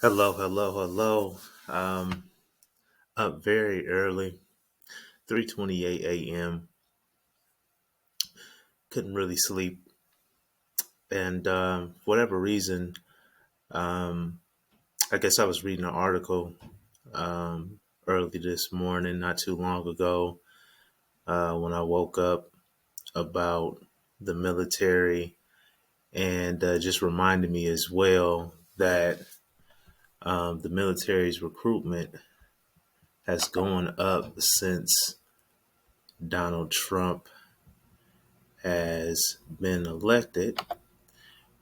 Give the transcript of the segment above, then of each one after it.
Hello, hello, hello. Um, Up very early, 3:28 a.m. Couldn't really sleep, and for whatever reason, um, I guess I was reading an article early this morning, not too long ago, when I woke up about the military, and just reminded me as well that the military's recruitment has gone up since Donald Trump has been elected,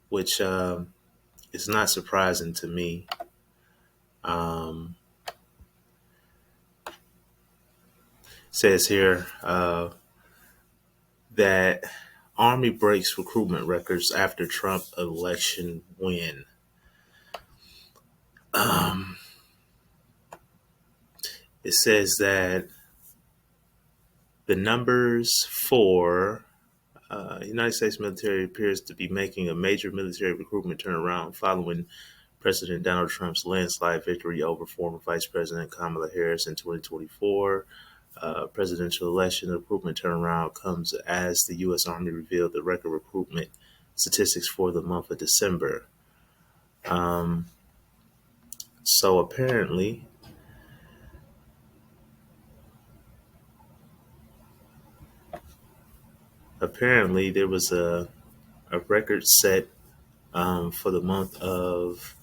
which is not surprising to me. Um, Says here that Army breaks recruitment records after Trump election win. Um, it says that the numbers for United States military appears to be making a major military recruitment turnaround following President Donald Trump's landslide victory over former Vice President Kamala Harris in 2024. Presidential election recruitment turnaround comes as the U.S. Army revealed the record recruitment statistics for the month of December. Um, so apparently there was a record set for the month of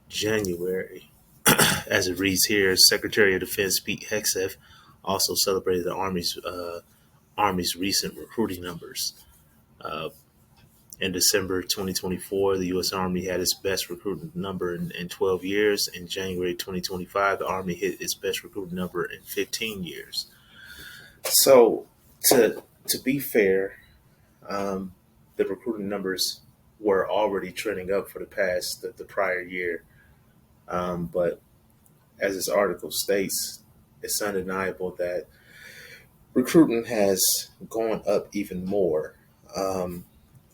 January. As it reads here, Secretary of Defense Pete Hegseth also celebrated the Army's recent recruiting numbers. Uh, in December 2024, the U.S. Army had its best recruiting number in 12 years. In January 2025, the Army hit its best recruiting number in 15 years. So, to be fair, um, the recruiting numbers were already trending up for the prior year. But as this article states, it's undeniable that recruiting has gone up even more. Um,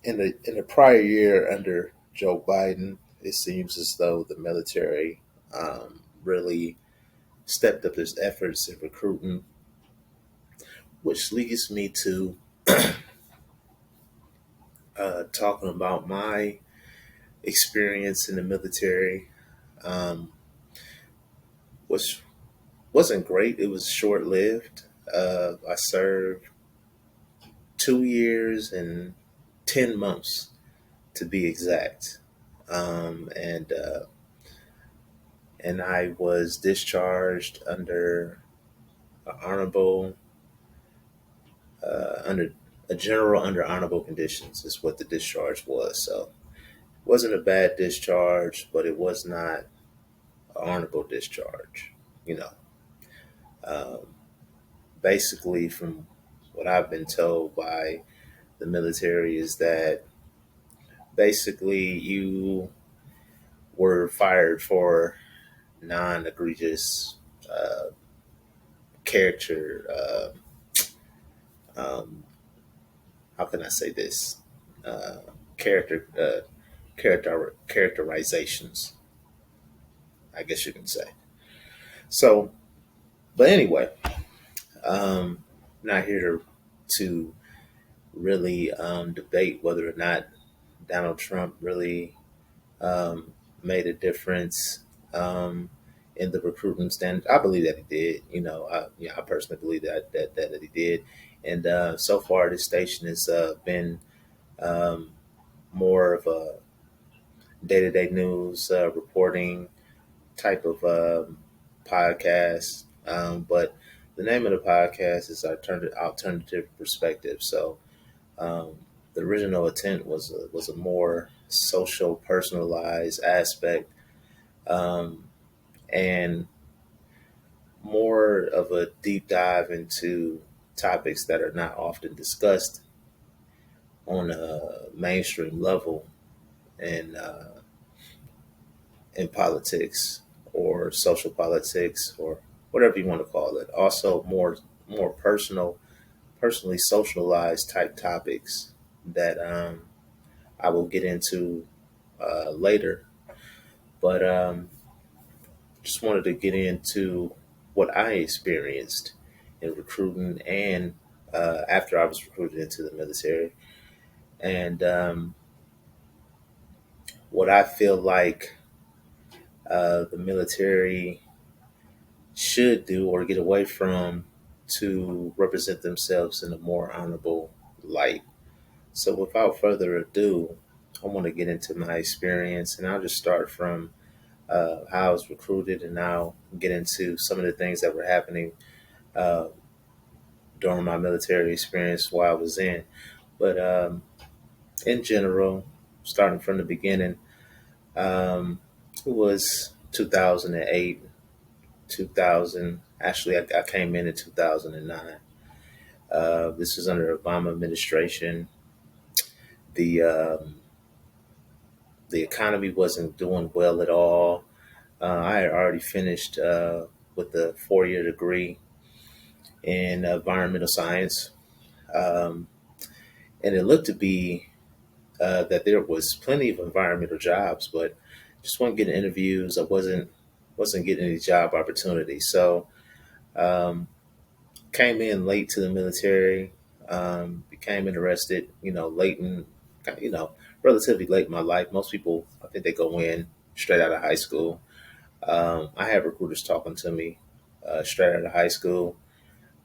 in the prior year under Joe Biden, it seems as though the military really stepped up its efforts in recruiting, which leads me to talking about my experience in the military, um, which wasn't great. It was short lived. I served 2 years and 10 months to be exact. And I was discharged under honorable under a general under honorable conditions is what the discharge was. So it wasn't a bad discharge, but it was not an honorable discharge. You know, um, basically from what I've been told by the military is that basically you were fired for non-egregious uh, character. Um, how can I say this? Uh, character characterizations, I guess you can say. So, but anyway, not here to really debate whether or not Donald Trump really made a difference in the recruitment stand. I believe that he did. I personally believe that he did. And so far, this station has been um, more of a day-to-day news reporting type of podcast. But the name of the podcast is Alternative Perspective. So um, the original intent was a more social, personalized aspect, um, and more of a deep dive into topics that are not often discussed on a mainstream level in politics or social politics or whatever you want to call it. Also, more personally socialized type topics that I will get into later. But just wanted to get into what I experienced in recruiting and after I was recruited into the military, and what I feel like the military should do or get away from to represent themselves in a more honorable light. So, without further ado, I want to get into my experience, and I'll just start from how I was recruited, and now get into some of the things that were happening uh, during my military experience while I was in. But in general, starting from the beginning, it was 2008, 2000. Actually, I came in 2009. This was under Obama administration. The the economy wasn't doing well at all. I had already finished with a 4-year degree in environmental science, um, and it looked to be that there was plenty of environmental jobs, but just wasn't getting interviews. I wasn't getting any job opportunities. So um, came in late to the military, became interested, late in, you know, relatively late in my life. Most people, I think they go in straight out of high school. I had recruiters talking to me straight out of high school.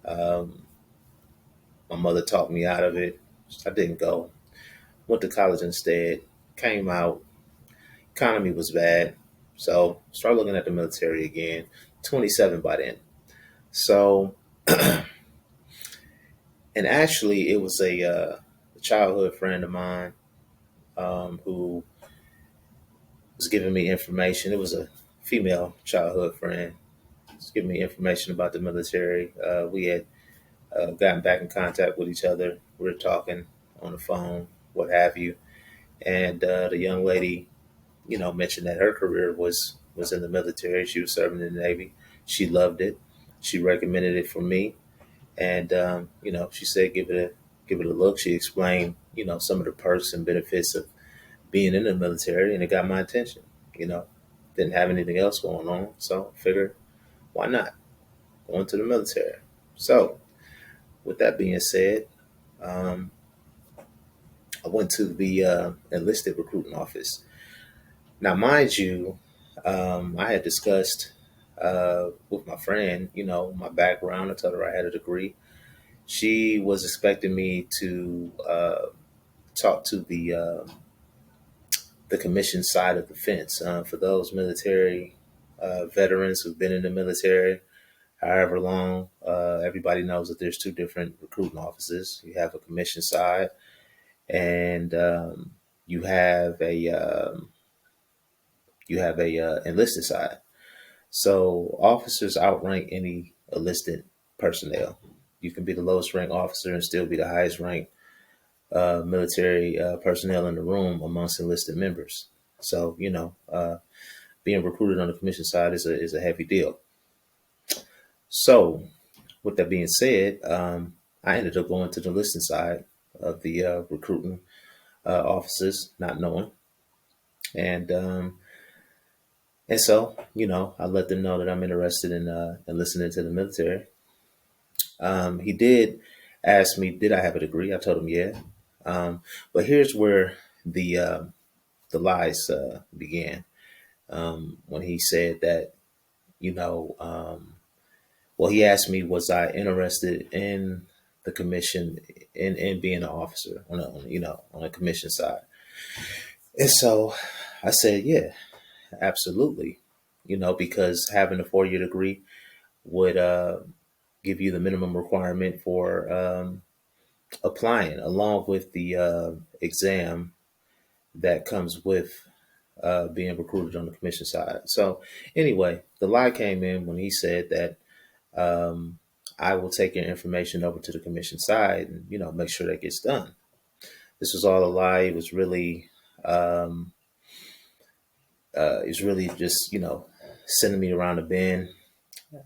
Um, my mother talked me out of it. I didn't go. Went to college instead. Came out. Economy was bad. So started looking at the military again. 27 by then. So, and actually, it was a childhood friend of mine who was giving me information. It was a female childhood friend. Was giving me information about the military. We had gotten back in contact with each other. We were talking on the phone, what have you. And the young lady, mentioned that her career was in the military. She was serving in the Navy. She loved it. She recommended it for me, and she said give it a look. She explained, some of the perks and benefits of being in the military, and it got my attention. You know, didn't have anything else going on, so I figured, why not go into the military? So, with that being said, um, I went to the enlisted recruiting office. Now, mind you, I had discussed with my friend, my background. I told her I had a degree. She was expecting me to talk to the commission side of the fence. For those military veterans who've been in the military however long, everybody knows that there's two different recruiting offices. You have a commission side, and you have a enlisted side. So officers outrank any enlisted personnel. You can be the lowest ranked officer and still be the highest ranked military personnel in the room amongst enlisted members. So being recruited on the commission side is a heavy deal. So with that being said, I ended up going to the enlisted side of the recruiting offices, not knowing, and so I let them know that I'm interested in listening to the military. He did ask me, did I have a degree? I told him, yeah. But here's where the lies began. When he said that, you know, um, well, he asked me, was I interested in the commission, in being an officer on a commission side? And so I said, yeah, absolutely. Because having a 4-year degree would give you the minimum requirement for applying, along with the exam that comes with being recruited on the commission side. So, anyway, the lie came in when he said that I will take your information over to the commission side and make sure that gets done. This was all a lie. Um, it was really just sending me around the bend,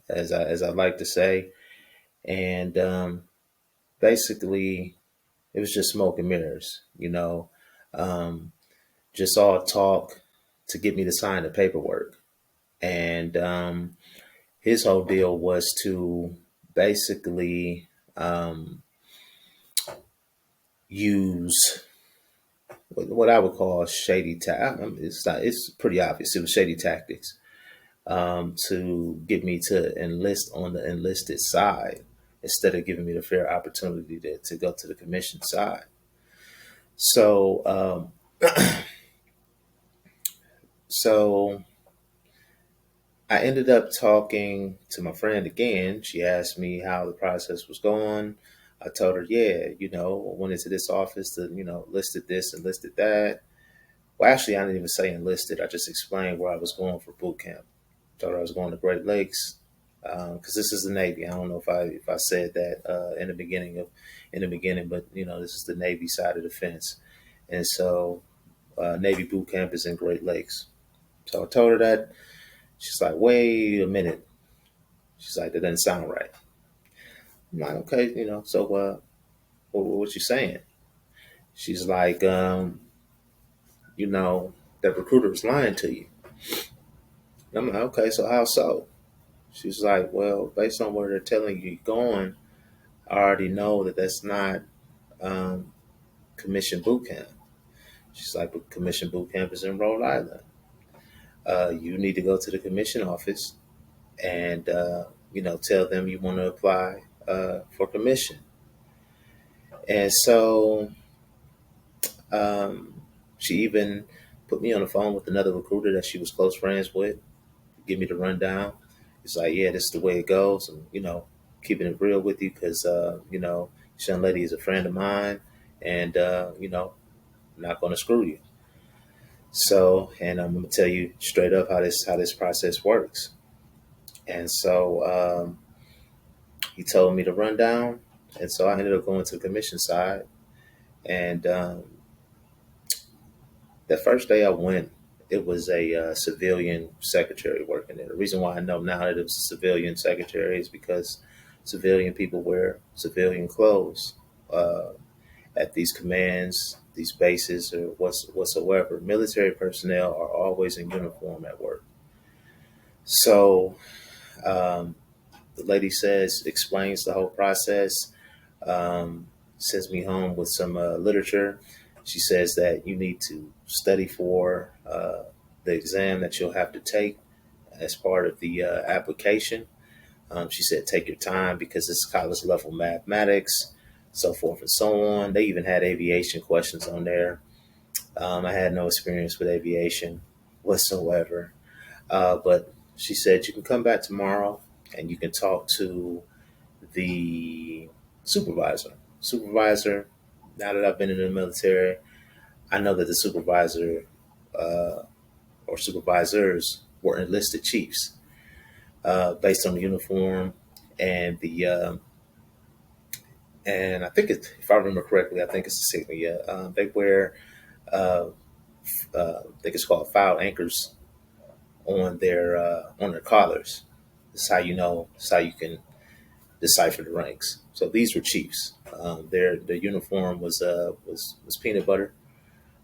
as I like to say, and basically it was just smoke and mirrors. Um, just all talk to get me to sign the paperwork. And his whole deal was to basically use what I would call shady tactics. It's pretty obvious. It was shady tactics to get me to enlist on the enlisted side instead of giving me the fair opportunity to go to the commission side. So, so I ended up talking to my friend again. She asked me how the process was going. I told her, yeah, I went into this office to, listed this and listed that. Well, actually, I didn't even say enlisted. I just explained where I was going for boot camp. Told her I was going to Great Lakes because this is the Navy. I don't know if I said that in the beginning, but this is the Navy side of the fence, and so Navy boot camp is in Great Lakes. So I told her that. She's like, wait a minute. She's like, that doesn't sound right. I'm like, okay, so what you saying? She's like, that recruiter is lying to you. And I'm like, okay, so how so? She's like, well, based on where they're telling you you're going, I already know that that's not um, commission boot camp. She's like, but commission boot camp is in Rhode Island. You need to go to the commission office and, tell them you want to apply for commission. And so um, she even put me on the phone with another recruiter that she was close friends with, give me the rundown. It's like, yeah, this is the way it goes. And, keeping it real with you because, this young lady is a friend of mine and, I'm not going to screw you. So, and I'm going to tell you straight up how this process works. And so he told me the rundown. And so I ended up going to the commission side. And the first day I went, it was a civilian secretary working there. The reason why I know now that it was a civilian secretary is because civilian people wear civilian clothes at these commands, these bases, or whatsoever. Military personnel are always in uniform at work. So um, the lady explains the whole process, sends me home with some literature. She says that you need to study for the exam that you'll have to take as part of the application. She said, take your time because it's college level mathematics, so forth and so on. They even had aviation questions on there. I had no experience with aviation whatsoever. But she said, you can come back tomorrow and you can talk to the supervisor. Supervisor, now that I've been in the military, I know that the supervisor uh, or supervisors were enlisted chiefs based on the uniform and the and I think if I remember correctly, I think it's the insignia. They wear uh, I think it's called file anchors on their collars. This is how you know. This is how you can decipher the ranks. So these were chiefs. Their uniform was peanut butter.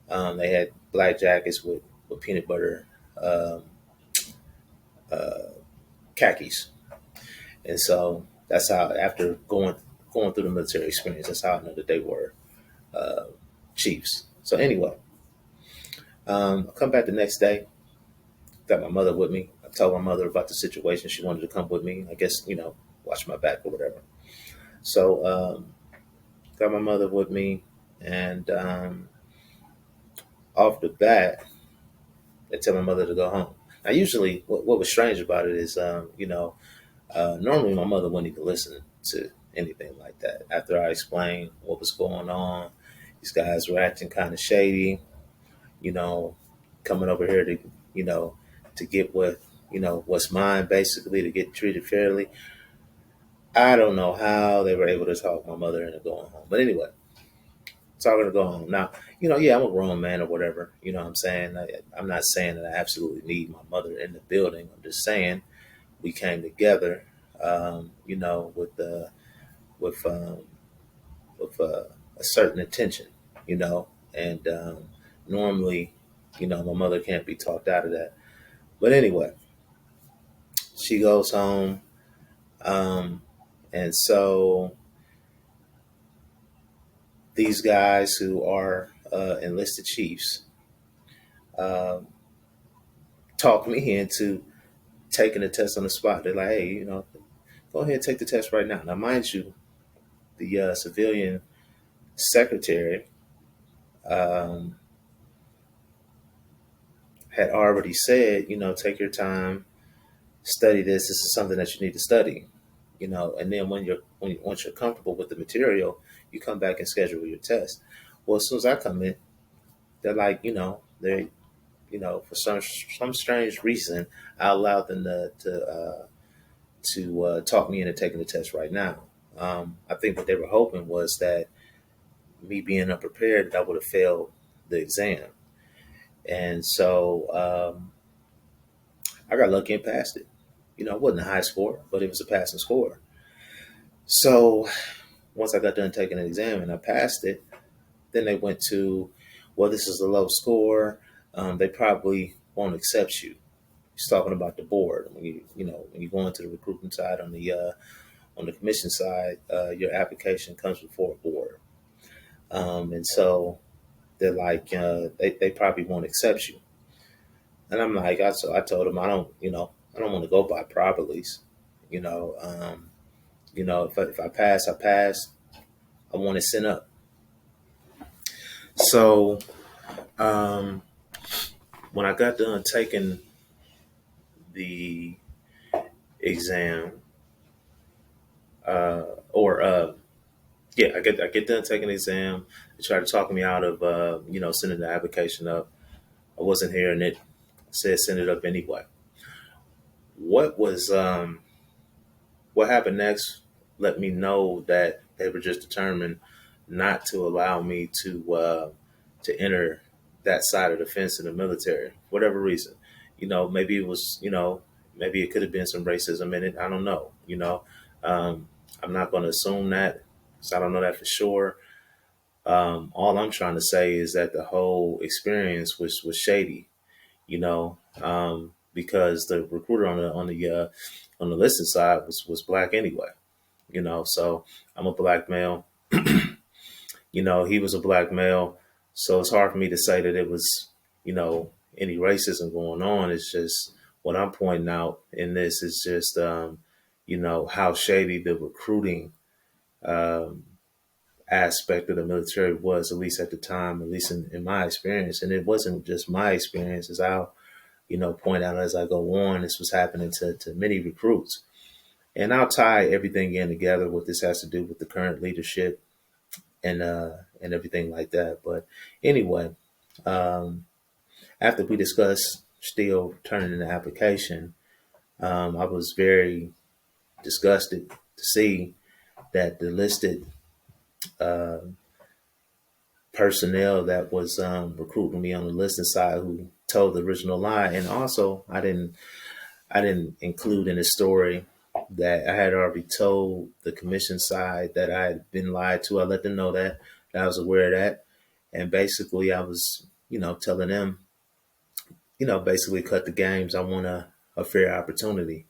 They had black jackets with peanut butter um, uh, khakis, and so that's how after going through the military experience, that's how I know that they were uh, chiefs. So anyway, I come back the next day. Got my mother with me. I told my mother about the situation. She wanted to come with me. I guess watch my back or whatever. So got my mother with me, and off the bat, they tell my mother to go home. Now, usually, what was strange about it is, normally my mother wouldn't even listen to anything like that. After I explained what was going on, these guys were acting kind of shady, you know, coming over here to, to get what's mine, basically, to get treated fairly. I don't know how they were able to talk my mother into going home. But anyway, talking to go home. Now, yeah, I'm a grown man or whatever. You know what I'm saying? I'm not saying that I absolutely need my mother in the building. I'm just saying we came together, with with um, with a certain intention, and normally. My mother can't be talked out of that. But anyway, she goes home. Um, and so these guys who are enlisted chiefs um, talked me into taking the test on the spot. They're like, hey, go ahead and take the test right now. Now, mind you, the civilian secretary um, had already said, take your time, study this. This is something that you need to study. And then once you're comfortable with the material, you come back and schedule your test. Well, as soon as I come in, they're like, for some strange reason, I allowed them to talk me into taking the test right now. I think what they were hoping was that me being unprepared, that I would have failed the exam. And so I got lucky and passed it. It wasn't a high score, but it was a passing score. So once I got done taking an exam and I passed it, then they went to, well, this is a low score. They probably won't accept you. He's talking about the board. When you go into the recruitment side on the commission side, your application comes before a board, and so they're like, they probably won't accept you. And I'm like, I told them I don't want to go by probabilities. You know, um, if I pass, I pass. I want to send up. So um, when I got done taking the exam, or yeah, I get done taking the exam. They tried to talk me out of sending the application up. I wasn't hearing it. Said send it up anyway. What was what happened next? Let me know that they were just determined not to allow me to enter that side of the fence in the military, whatever reason. Maybe it was, maybe it could have been some racism in it. I don't know. I'm not going to assume that because I don't know that for sure. All I'm trying to say is that the whole experience was shady, because the recruiter on the listed side was black anyway, So I'm a black male. He was a black male, so it's hard for me to say that it was, any racism going on. It's just what I'm pointing out in this is just, how shady the recruiting um, aspect of the military was, at least at the time, at least in my experience. And it wasn't just my experience, as I'll, point out as I go on. This was happening to many recruits. And I'll tie everything in together. What this has to do with the current leadership and everything like that. But anyway, um, after we discussed still turning in the application, I was very disgusted to see that the listed uh, personnel that was recruiting me on the listed side who told the original lie, and also I didn't include in the story that I had already told the commission side that I had been lied to. I let them know that I was aware of that. And basically I was, telling them, basically cut the games. I want a fair opportunity.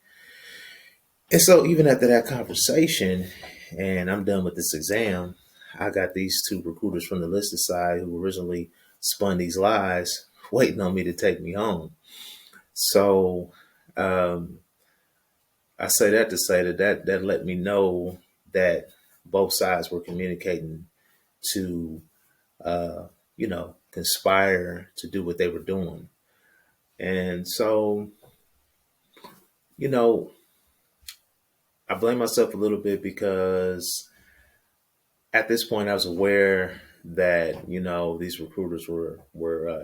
And so even after that conversation and I'm done with this exam, I got these two recruiters from the listed side who originally spun these lies waiting on me to take me home. So um, I say that to say that let me know that both sides were communicating to, conspire to do what they were doing. And so, you know, I blame myself a little bit because at this point I was aware that, these recruiters were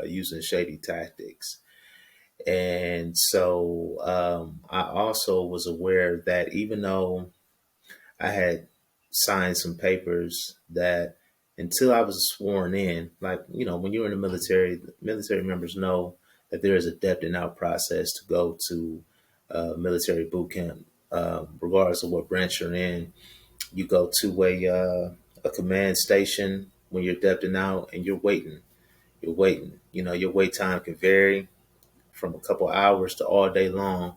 using shady tactics. And so I also was aware that even though I had signed some papers that until I was sworn in, like, when you're in the military members know that there is a depth and out process to go to military boot camp. Regardless of what branch you're in, you go to a command station when you're depthing out and you're waiting. You're waiting. Your wait time can vary from a couple hours to all day long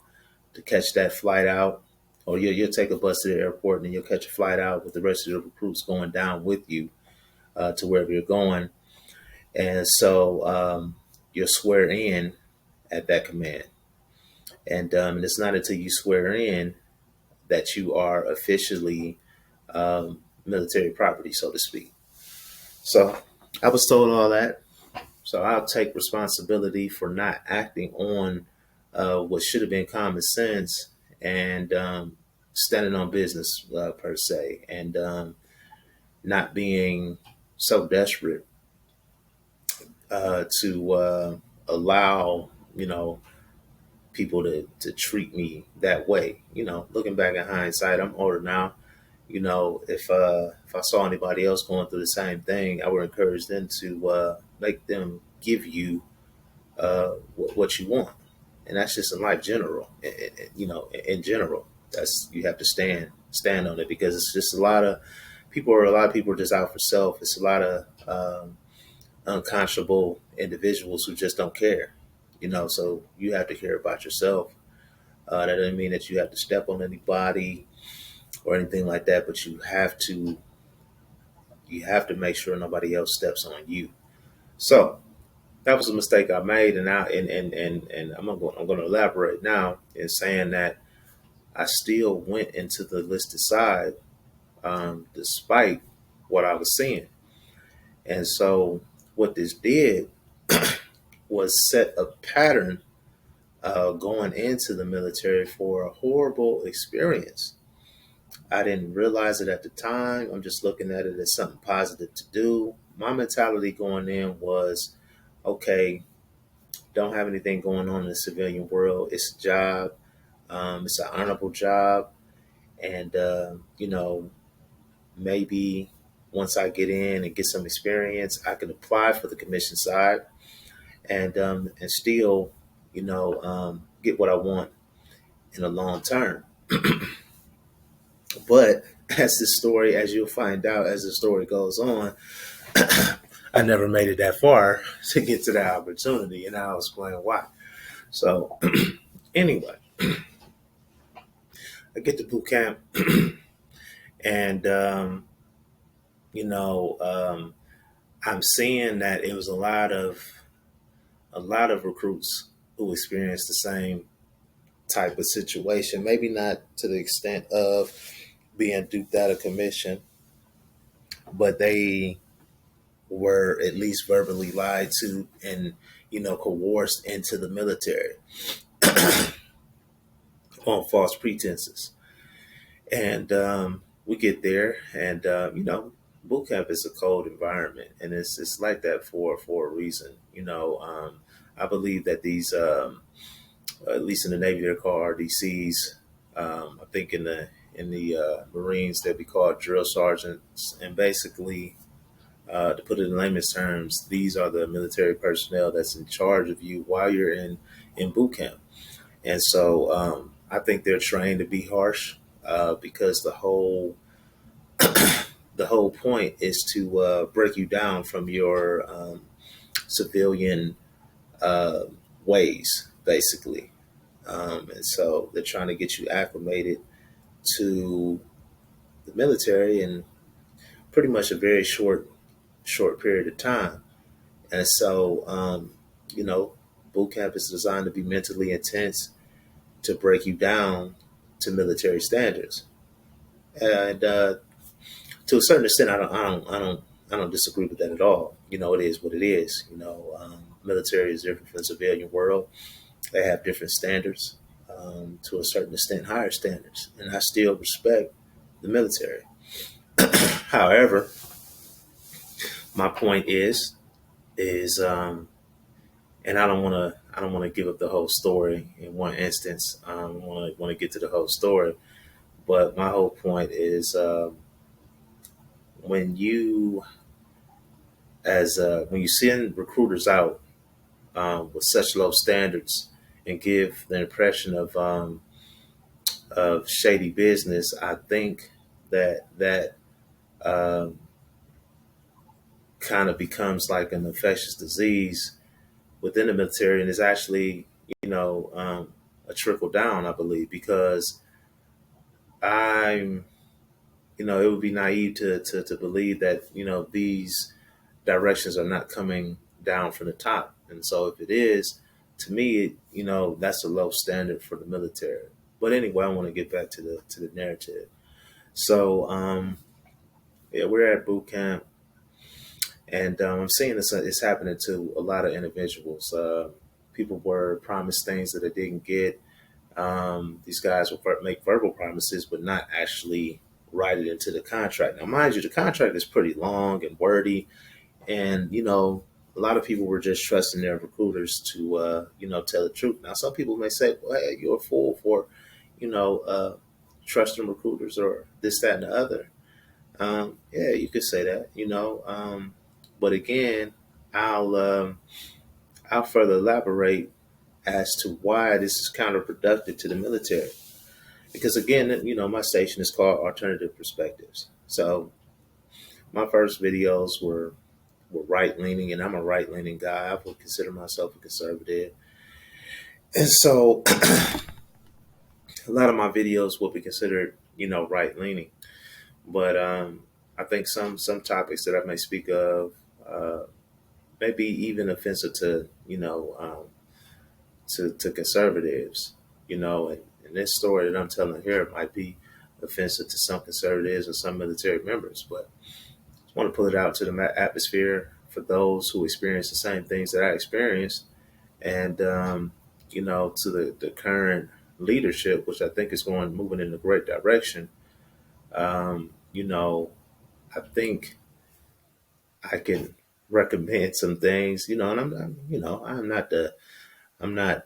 to catch that flight out. Or you'll take a bus to the airport and then you'll catch a flight out with the rest of the recruits going down with you to wherever you're going. And so you'll swear in at that command. And it's not until you swear in that you are officially military property, so to speak. So I was told all that. So I'll take responsibility for not acting on what should have been common sense and standing on business per se, and not being so desperate to allow people to treat me that way. Looking back in hindsight, I'm older now. If I saw anybody else going through the same thing, I would encourage them to make them give you what you want, and that's just in life general. In general, that's you have to stand on it, because it's just a lot of people are just out for self. It's a lot of unconscionable individuals who just don't care. So you have to care about yourself. That doesn't mean that you have to step on anybody or anything like that, but you have to make sure nobody else steps on you. So that was a mistake I made, and now and I'm going to elaborate now in saying that I still went into the listed side despite what I was seeing. And so what this did was set a pattern going into the military for a horrible experience. I didn't realize it at the time. I'm just looking at it as something positive to do. My mentality going in was, okay, don't have anything going on in the civilian world. It's a job. It's an honorable job. And, maybe once I get in and get some experience, I can apply for the commission side and still, get what I want in the long term. But as you'll find out as the story goes on, I never made it that far to get to that opportunity, and I'll explain why. So, anyway, I get to boot camp, and I'm seeing that it was a lot of recruits who experienced the same type of situation. Maybe not to the extent of being duped out of commission, but they were at least verbally lied to and coerced into the military on false pretenses. And we get there, and boot camp is a cold environment, and it's like that for a reason. I believe that these, at least in the Navy, they're called RDCs. I think in the Marines they'll be called drill sergeants, and basically, to put it in layman's terms, these are the military personnel that's in charge of you while you're in boot camp. And so I think they're trained to be harsh because the whole point is to break you down from your civilian uh, ways, basically. And so they're trying to get you acclimated to the military in pretty much a very short period of time. And so, you know, boot camp is designed to be mentally intense to break you down to military standards. And to a certain extent, I don't disagree with that at all. It is what it is. Military is different from the civilian world. They have different standards, to a certain extent, higher standards, and I still respect the military. However, my point is, and I don't want to give up the whole story in one instance. I want to get to the whole story, but my whole point is, when you when you send recruiters out with such low standards and give the impression of shady business, I think that um, kind of becomes like an infectious disease within the military, and it's actually, a trickle down, I believe, because I'm, it would be naive to believe that, these directions are not coming down from the top. And so if it is, to me, that's a low standard for the military. But anyway, I want to get back to the narrative. So, yeah, we're at boot camp, and I'm seeing this. It's happening to a lot of individuals. People were promised things that they didn't get. These guys will make verbal promises, but not actually write it into the contract. Now, mind you, the contract is pretty long and wordy, and a lot of people were just trusting their recruiters to, tell the truth. Now, some people may say, "Well, hey, you're a fool for, you know, uh, trusting recruiters or this, that, and the other." Yeah, you could say that, but again, I'll um, I'll further elaborate as to why this is counterproductive to the military. Because again, my station is called Alternative Perspectives. So my first videos were right leaning, and I'm a right leaning guy. I would consider myself a conservative, and so a lot of my videos will be considered, right leaning. But I think some topics that I may speak of uh, may be even offensive to to conservatives, and this story that I'm telling here might be offensive to some conservatives and some military members, but I want to pull it out to the atmosphere for those who experience the same things that I experienced, and to the current leadership, which I think is moving in a great direction. I think I can recommend some things, and I'm not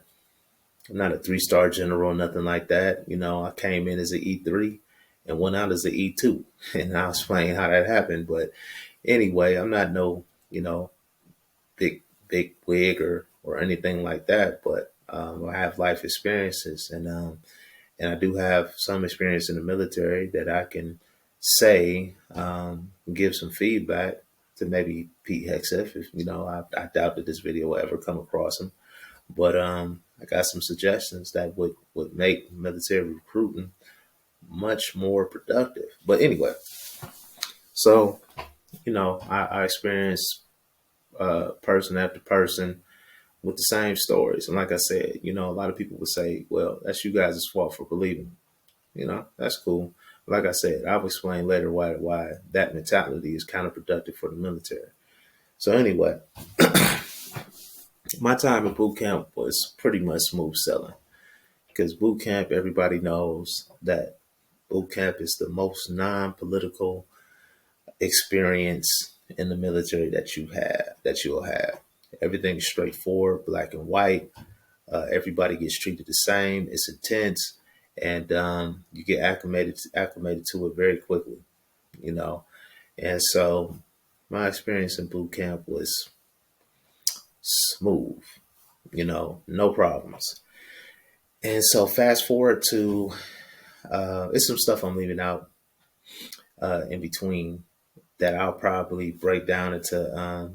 I'm not a 3-star general, nothing like that. I came in as an E3 and went out as an E2, and I'll explain how that happened. But anyway, I'm not no, big wig or anything like that. But I have life experiences, and I do have some experience in the military that I can say, give some feedback to maybe Pete Hegseth. If I doubt that this video will ever come across him. But I got some suggestions that would make military recruiting much more productive. But anyway, so I experienced person after person with the same stories, and like I said, a lot of people would say, "Well, that's you guys' fault for believing." That's cool. Like I said, I'll explain later why that mentality is counterproductive for the military. So anyway, my time at boot camp was pretty much smooth sailing. Because boot camp, everybody knows that boot camp is the most non-political experience in the military that you'll have. Everything is straightforward, black and white. Everybody gets treated the same. It's intense, and you get acclimated to it very quickly. You know, and so my experience in boot camp was smooth. No problems. And so fast forward to it's some stuff I'm leaving out in between that I'll probably break down into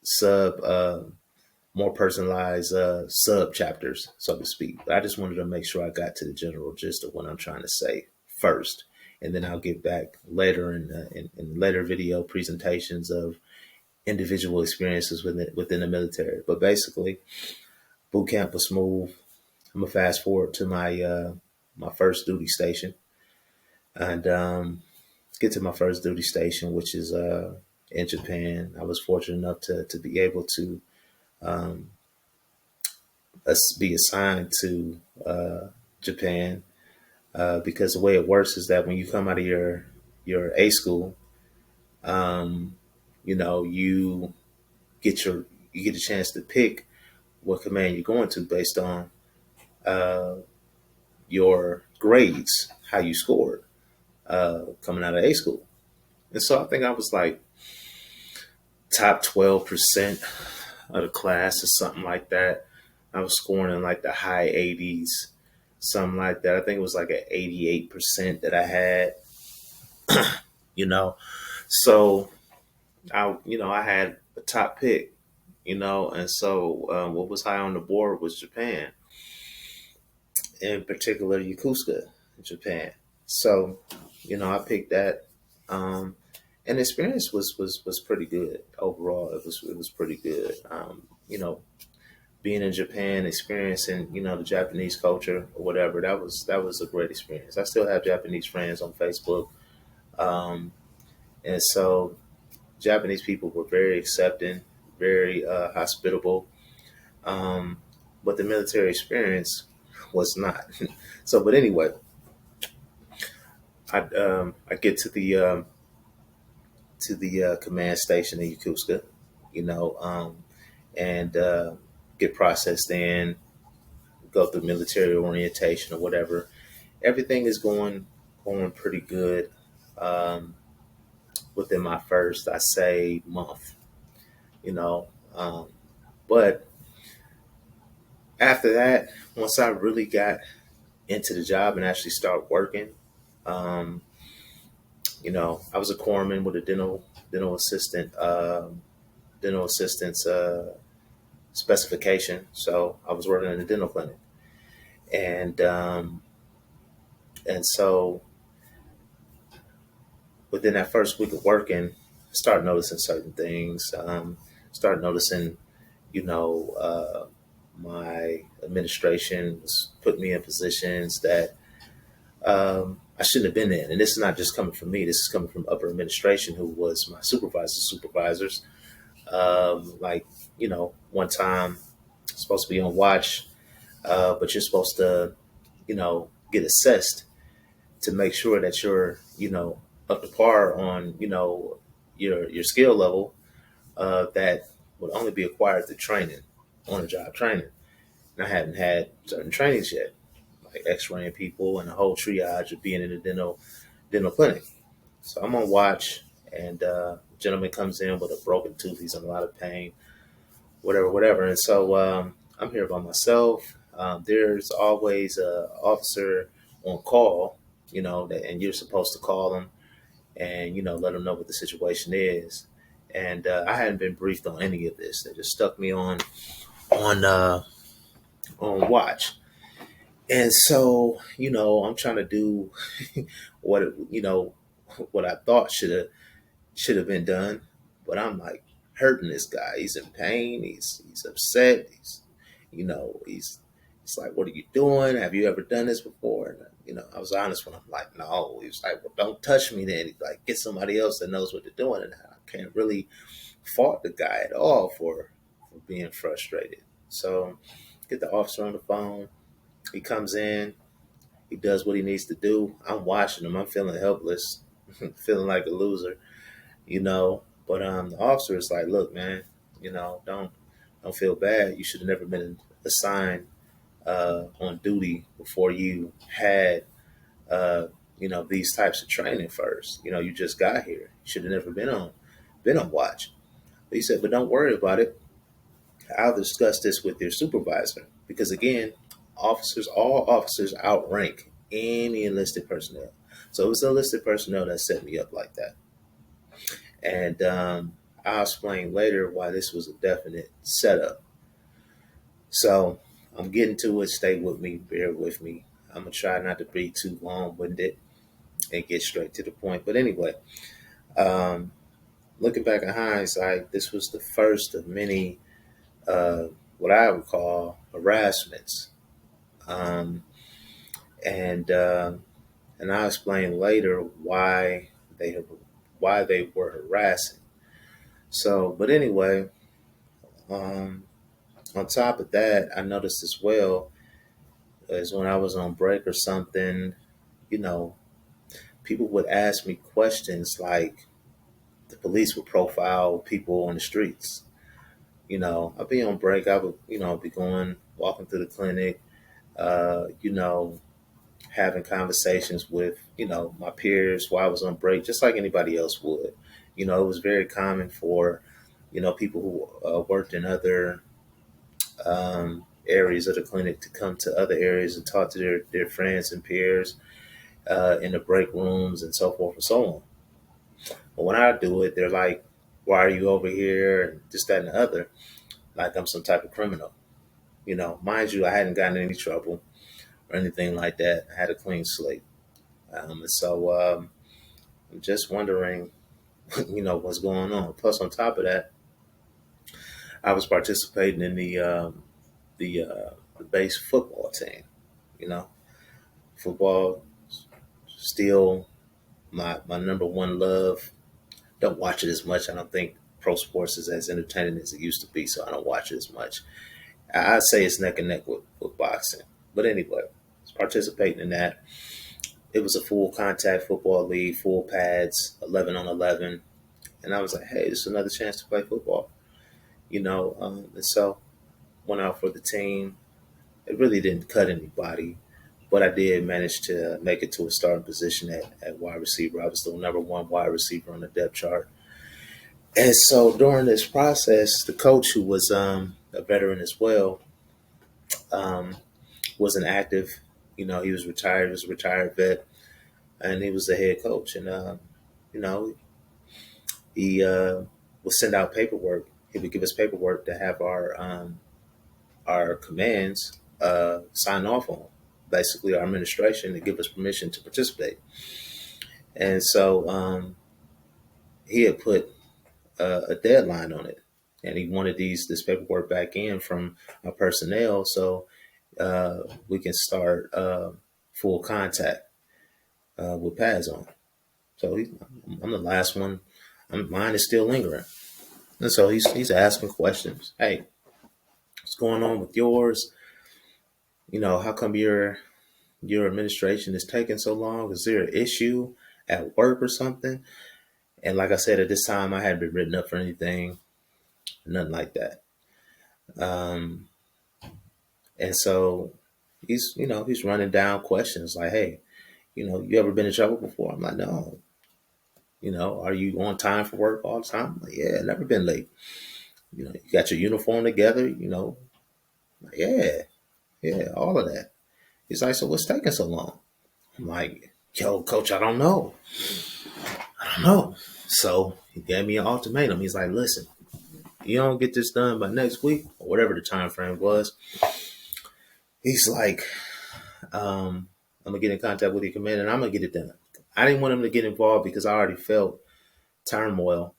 sub more personalized sub chapters, so to speak. But I just wanted to make sure I got to the general gist of what I'm trying to say first, and then I'll get back later in later video presentations of individual experiences within the military. But basically, boot camp was smooth. I'm gonna fast forward to my first duty station, and get to my first duty station, which is in Japan. I was fortunate enough to be able to um, be assigned to Japan, because the way it works is that when you come out of your A school, um, you get you get a chance to pick what command you're going to based on uh, your grades, how you scored coming out of A school. And so I think I was like top 12% of the class or something like that. I was scoring in like the high 80s, something like that. I think it was like an 88% that I had, you know. So I had a top pick, And so what was high on the board was Japan, in particular Yokosuka, Japan. So, I picked that, um, and the experience was pretty good overall. It was pretty good. Being in Japan, experiencing the Japanese culture or whatever, that was a great experience. I still have Japanese friends on Facebook, um, and so Japanese people were very accepting, very hospitable. Um, but the military experience was not. So, but anyway, I get to the command station in Yokosuka, you know, um, and get processed in, go through military orientation or whatever. Everything is going pretty good um, within my first, I say, month, you know. Um, but after that, once I really got into the job and actually start working, um, I was a corpsman with a dental assistant dental assistant's specification. So I was working in a dental clinic, and so within that first week of working, I started noticing certain things. Started noticing, you know, my administration was putting me in positions that I shouldn't have been in. And this is not just coming from me. This is coming from upper administration, who was my supervisors. Like, one time, supposed to be on watch, but you're supposed to, get assessed to make sure that you're, up to par on, your skill level that would only be acquired through training, on the job training. And I hadn't had certain trainings yet, like X-raying people and the whole triage of being in a dental clinic. So I'm on watch, and a gentleman comes in with a broken tooth. He's in a lot of pain, whatever, whatever. And so I'm here by myself. There's always a officer on call, and you're supposed to call them and let them know what the situation is. And I hadn't been briefed on any of this. They just stuck me on uh, on watch. And so, I'm trying to do what what I thought should have been done, but I'm like hurting this guy. He's in pain. He's upset. He's like, "What are you doing? Have you ever done this before?" And I was honest when I'm like, "No." He was like, "Well, don't touch me." Then he's like, "Get somebody else that knows what they're doing." And I can't really fault the guy at all for being frustrated. So get the officer on the phone. He comes in. He does what he needs to do. I'm watching him. I'm feeling helpless, feeling like a loser, you know. But the officer is like, "Look, man, don't feel bad. You should have never been assigned on duty before you had uh, these types of training first. You just got here. You should have never been on watch." But he said, "But don't worry about it. I'll discuss this with your supervisor, because again, all officers outrank any enlisted personnel. So it was enlisted personnel that set me up like that." And I'll explain later why this was a definite setup. So I'm getting to it. Stay with me. Bear with me. I'm gonna try not to be too long-winded and get straight to the point. But anyway, um, looking back in hindsight, this was the first of many what I would call harassments. Um, and I'll explain later why they were harassing. So, but anyway, um, on top of that, I noticed as well is when I was on break or something, you know, people would ask me questions like the police would profile people on the streets. I'd be on break. I would, be walking through the clinic, having conversations with, my peers while I was on break, just like anybody else would. It was very common for, people who worked in other areas of the clinic to come to other areas and talk to their friends and peers in the break rooms and so forth and so on. But when I do it, they're like, "Why are you over here?" And this, that, and the other. like I'm some type of criminal. Mind you, I hadn't gotten in any trouble or anything like that. I had a clean slate. And so I'm just wondering, what's going on. Plus, on top of that, I was participating in the base football team. You know, football still my number one love. Don't watch it as much. I don't think pro sports is as entertaining as it used to be, so I don't watch it as much. I'd say it's neck and neck with boxing. But anyway, I was participating in that. It was a full contact football league, full pads, 11 on 11. And I was like, hey, this is another chance to play football. And so went out for the team. It really didn't cut anybody, but I did manage to make it to a starting position at wide receiver. I was the number one wide receiver on the depth chart. And so during this process, the coach, who was a veteran as well, um, wasn't active. He was retired. He was a retired vet, and he was the head coach. And you know, he would send out paperwork. He would give us paperwork to have our commands sign off on. Basically, our administration to give us permission to participate. And so he had put a deadline on it, and he wanted this paperwork back in from our personnel so we can start full contact with pads on. So I'm the last one. Mine is still lingering, and so he's asking questions. Hey, what's going on with yours? How come your administration is taking so long? Is there an issue at work or something? And like I said, at this time, I hadn't been written up for anything, nothing like that. Um, and so he's running down questions like, hey, you ever been in trouble before? I'm like, no. Are you on time for work all the time? I'm like, yeah, never been late. You got your uniform together, like, yeah, all of that. He's like, so what's taking so long? I'm like, yo, coach, I don't know. I don't know. So he gave me an ultimatum. He's like, listen, you don't get this done by next week, or whatever the time frame was. He's like, I'm gonna get in contact with your commander and I'm gonna get it done. I didn't want him to get involved because I already felt turmoil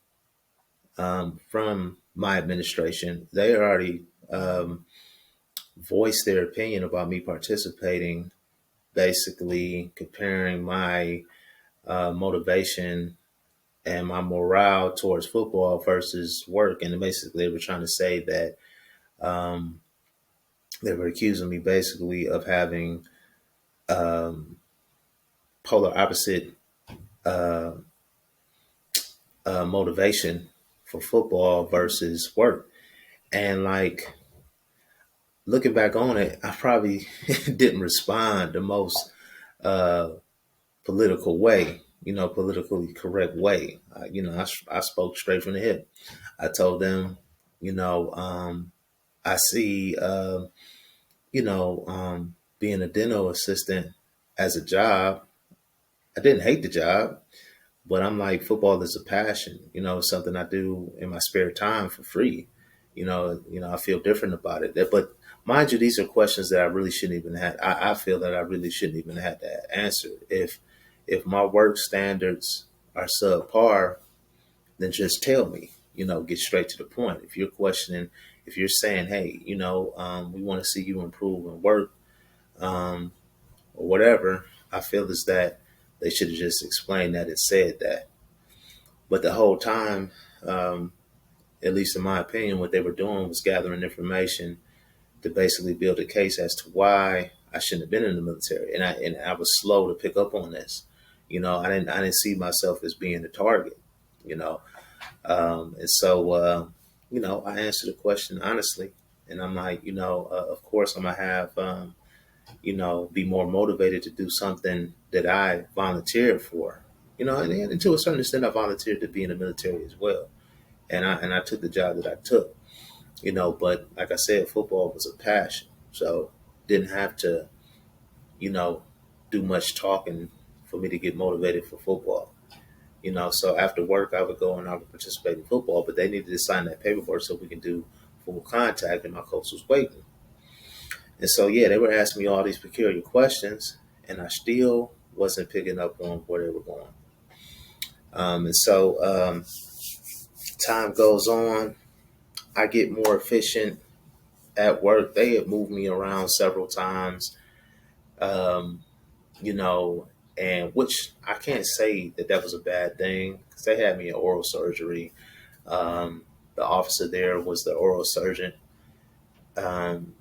from my administration. They already voiced their opinion about me participating, basically comparing my motivation and my morale towards football versus work. And basically, they were trying to say that um, they were accusing me basically of having um, polar opposite uh, motivation for football versus work. And like looking back on it, I probably didn't respond the most uh, political way, politically correct way. I spoke straight from the hip. I told them, I see, being a dental assistant as a job. I didn't hate the job, but I'm like, football is a passion. It's something I do in my spare time for free. I feel different about it. But mind you, these are questions that I really shouldn't even have. I feel that I really shouldn't even have to answer. If my work standards are subpar, then just tell me. Get straight to the point. If you're questioning, if you're saying, hey, we want to see you improve and work, or whatever, I feel is that they should have just explained that and said that. But the whole time, at least in my opinion, what they were doing was gathering information to basically build a case as to why I shouldn't have been in the military. And I was slow to pick up on this. I didn't see myself as being a target. You know, and so I answered the question honestly, and I'm like, of course I'm gonna have be more motivated to do something that I volunteered for. And to a certain extent, I volunteered to be in the military as well, and I took the job that I took. But like I said, football was a passion, so didn't have to do much talking for me to get motivated for football. So after work, I would go and I would participate in football, but they needed to sign that paperwork so we can do full contact, and my coach was waiting. And so, yeah, they were asking me all these peculiar questions, and I still wasn't picking up on where they were going. And so, time goes on. I get more efficient at work. They had moved me around several times, um, you know, and which I can't say that that was a bad thing because they had me in oral surgery. Um, the officer there was the oral surgeon. Um,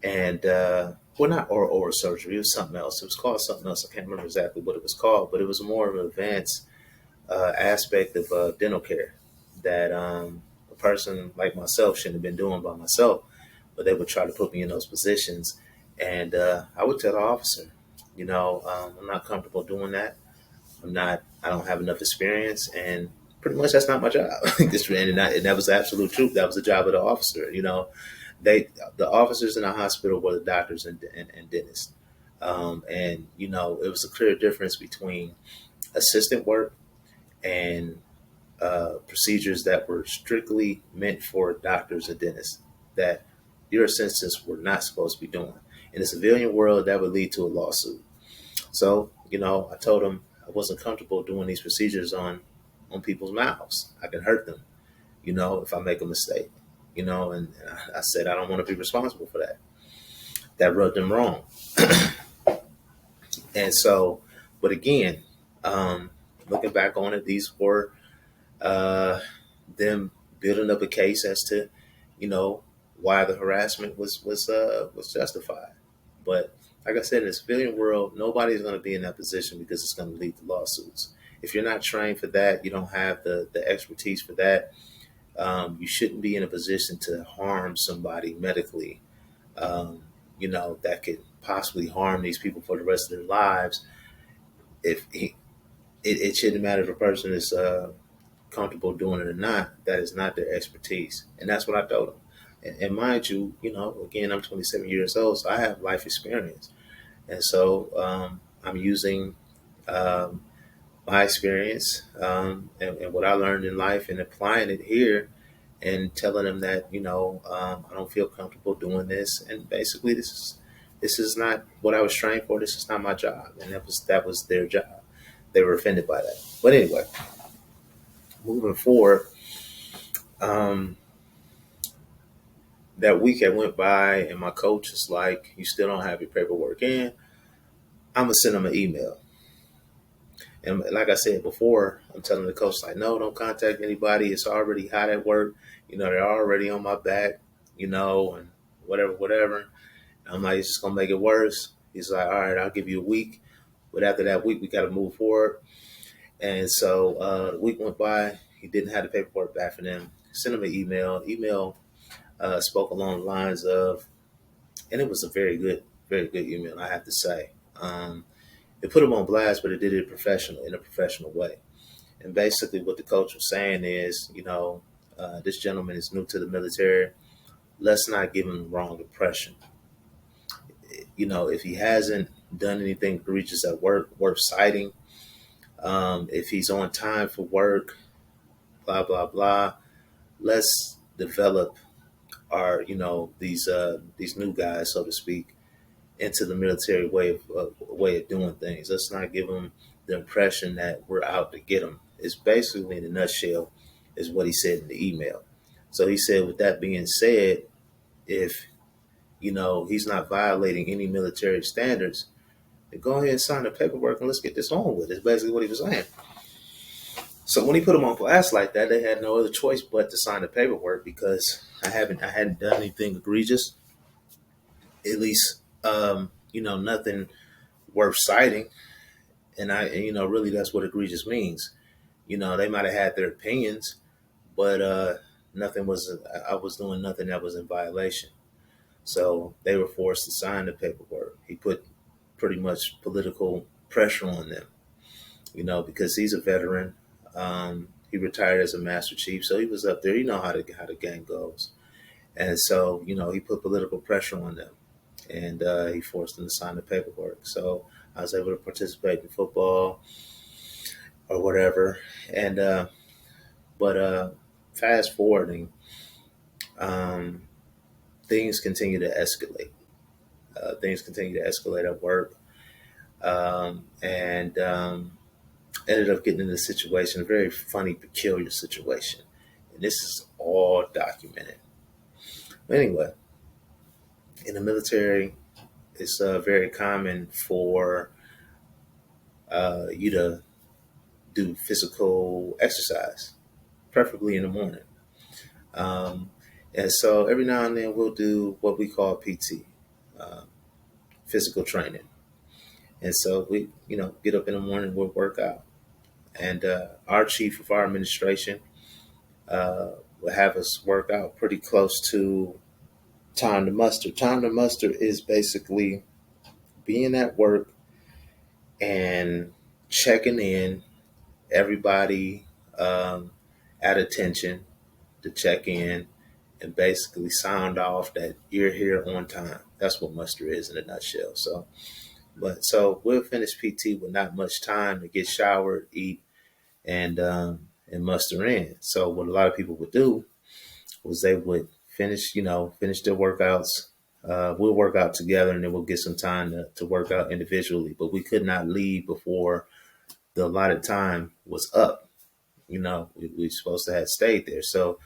and well, not oral surgery. It was something else. It was called something else. I can't remember exactly what it was called, but it was more of an advanced aspect of dental care that a person like myself shouldn't have been doing by myself. But they would try to put me in those positions, and I would tell the officer, I'm not comfortable doing that. I'm not. I don't have enough experience, and pretty much that's not my job. And that was the absolute truth. That was the job of the officer. They the officers in the hospital were the doctors and dentists, and it was a clear difference between assistant work and procedures that were strictly meant for doctors and dentists that your assistants were not supposed to be doing. In the civilian world, that would lead to a lawsuit. So, I told them I wasn't comfortable doing these procedures on people's mouths. I can hurt them, if I make a mistake, and I said I don't want to be responsible for that. That rubbed them wrong. And so, but again, looking back on it, these were uh, them building up a case as to, you know, why the harassment was justified. But like I said, in the civilian world, nobody's going to be in that position because it's going to lead to lawsuits. If you're not trained for that, you don't have the expertise for that. You shouldn't be in a position to harm somebody medically. That could possibly harm these people for the rest of their lives. If he, it shouldn't matter if a person is comfortable doing it or not. That is not their expertise, and that's what I told them. And mind you, again, I'm 27 years old, so I have life experience, and so I'm using um, my experience and what I learned in life and applying it here, and telling them that I don't feel comfortable doing this, and basically this is not what I was trained for. This is not my job, and that was their job. They were offended by that, but anyway, moving forward. Um, that week I went by and my coach is like, "You still don't have your paperwork in." I'm gonna send them an email. And like I said before, I'm telling the coach like, "No, don't contact anybody. It's already hot at work. They're already on my back. And whatever. And I'm like, it's just gonna make it worse." He's like, "All right, I'll give you a week, but after that week, we got to move forward." And so the week went by. He didn't have the paperwork back for them. Sent him an email. Email spoke along the lines of, and it was a very good email, I have to say. It put him on blast, but it did it in a professional way. And basically, what the coach was saying is, this gentleman is new to the military. Let's not give him the wrong impression. If he hasn't done anything egregious at work worth citing, if he's on time for work, blah blah blah. Let's develop our, these new guys, so to speak, into the military way of doing things. Let's not give them the impression that we're out to get them. It's basically, in a nutshell, is what he said in the email. So he said, with that being said, if he's not violating any military standards, then go ahead and sign the paperwork and let's get this on with. It's basically what he was saying. So when he put him on blast like that, they had no other choice but to sign the paperwork because I hadn't done anything egregious, at least nothing worth citing. And really that's what egregious means. They might have had their opinions, but nothing was. I was doing nothing that was in violation. So they were forced to sign the paperwork. He put pretty much political pressure on them, because he's a veteran. He retired as a master chief, so he was up there. You know how the game goes, and so he put political pressure on them, and he forced them to sign the paperwork. So I was able to participate in football or whatever, and but fast forwarding, um, things continue to escalate. Things continue to escalate at work, and ended up getting in a situation, a very funny, peculiar situation. And this is all documented. But anyway, in the military, it's very common for you to do physical exercise, preferably in the morning. Um, and so every now and then we'll do what we call PT, uh, physical training. And so we, get up in the morning, we'll work out. And our chief of our administration will have us work out pretty close to time to muster. Time to muster is basically being at work and checking in, everybody at attention to check in and basically sound off that you're here on time. That's what muster is in a nutshell. So we'll finish PT with not much time to get showered, eat, and muster in. So what a lot of people would do was they would finish their workouts. We'll work out together, and then we'll get some time to work out individually. But we could not leave before the allotted time was up. We supposed to have stayed there. So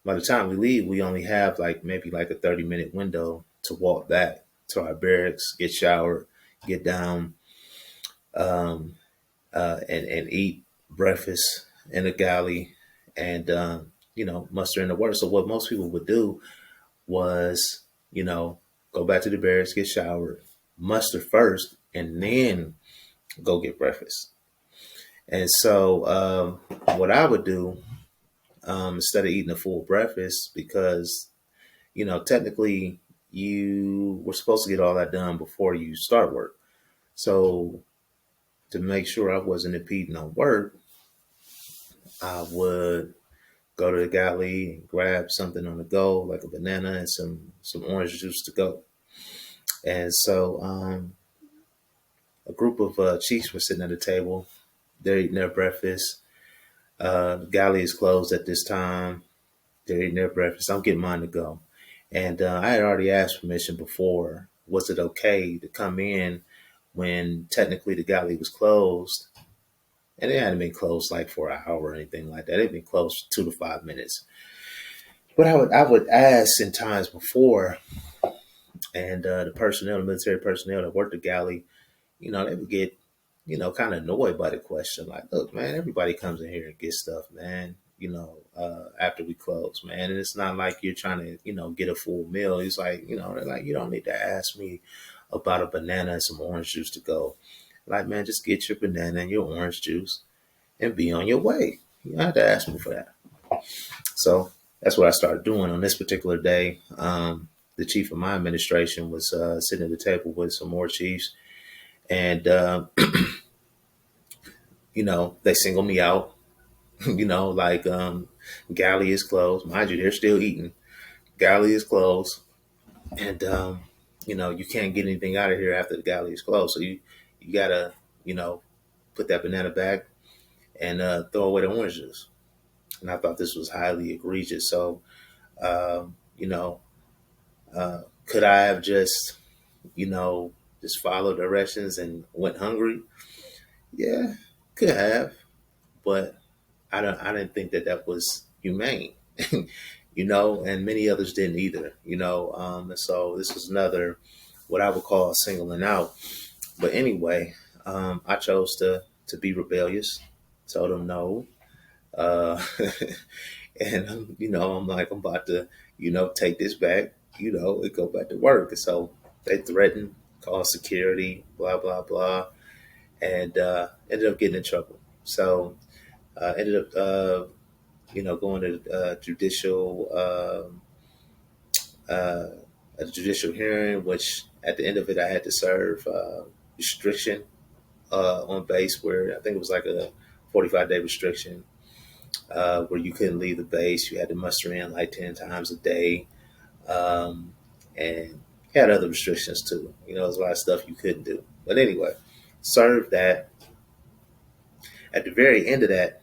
by the time we leave, we only have maybe a 30-minute window to walk back to our barracks, get showered, get down, um, and eat breakfast in the galley, and muster in the work. So what most people would do was, go back to the barracks, get showered, muster first, and then go get breakfast. And so what I would do, instead of eating a full breakfast, because technically you were supposed to get all that done before you start work. So to make sure I wasn't impeding on work, I would go to the galley and grab something on the go, like a banana and some orange juice to go. And so a group of chiefs were sitting at a table. They're eating their breakfast. The galley is closed at this time. They're eating their breakfast. I'm getting mine to go. And I had already asked permission before. Was it okay to come in when technically the galley was closed? And it hadn't been closed for an hour or anything like that. It had been closed 2 to 5 minutes. But I would ask in times before, and the military personnel that worked the galley, they would get, kind of annoyed by the question. Like, look, man, everybody comes in here and gets stuff, man. After we close, man, and it's not like you're trying to, get a full meal. It's like, they're like, you don't need to ask me about a banana and some orange juice to go. Like, man, just get your banana and your orange juice and be on your way. You don't have to ask me for that. So that's what I started doing on this particular day. The chief of my administration was sitting at the table with some more chiefs, and they singled me out. Galley is closed. Mind you, they're still eating. Galley is closed, and you can't get anything out of here after the galley is closed. So you gotta put that banana back and throw away the orange juice. And I thought this was highly egregious. So um, you know, could I have just followed directions and went hungry? Yeah, could have, but I didn't think that was humane. And many others didn't either. And so this was another what I would call singling out. But anyway, I chose to be rebellious. Told them no, uh, and I'm like, I'm about to take this back, and go back to work. And so they threatened, called security, blah blah blah, and ended up getting in trouble. So ended up going to uh, a judicial hearing, which at the end of it I had to serve restriction on base, where I think it was like a 45-day restriction, where you couldn't leave the base. You had to muster in like 10 times a day, um, and had other restrictions too. There's a lot of stuff you couldn't do. But anyway, served that. At the very end of that,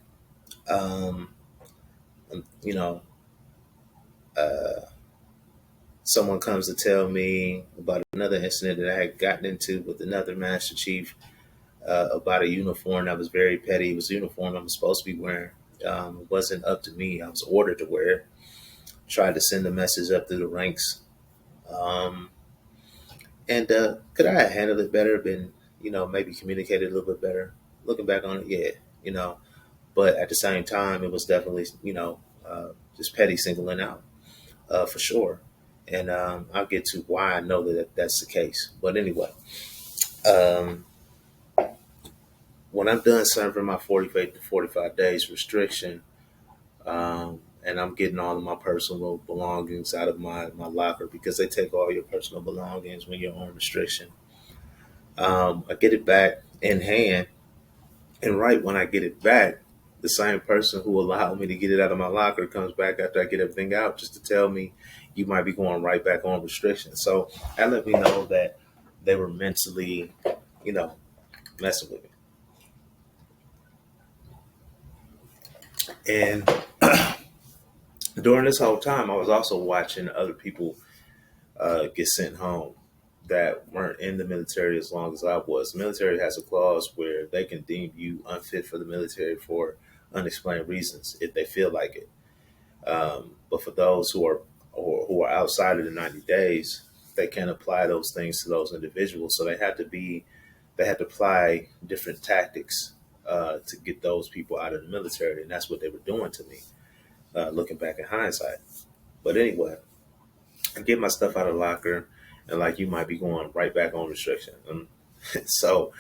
um, You know, uh, someone comes to tell me about another incident that I had gotten into with another Master Chief about a uniform that was very petty. It was a uniform I was supposed to be wearing. It wasn't up to me. I was ordered to wear it. Tried to send the message up through the ranks. Um, and could I have handled it better? Been, maybe communicated a little bit better. Looking back on it, yeah, you know. But at the same time, it was definitely, just petty singling out, for sure. And I'll get to why I know that that's the case. But anyway, um, when I'm done serving my 48 to 45 days restriction, and I'm getting all of my personal belongings out of my locker because they take all your personal belongings when you're on restriction. I get it back in hand, and right when I get it back, the same person who allowed me to get it out of my locker comes back after I get everything out just to tell me you might be going right back on restriction. So that let me know that they were mentally, you know, messing with me. And during this whole time, I was also watching other people get sent home that weren't in the military as long as I was. The military has a clause where they can deem you unfit for the military for unexplained reasons if they feel like it. But for those who are outside of the 90 days, they can't apply those things to those individuals. So they had to apply different tactics to get those people out of the military, and that's what they were doing to me. Looking back in hindsight, but anyway, I get my stuff out of the locker, and like you might be going right back on restriction. So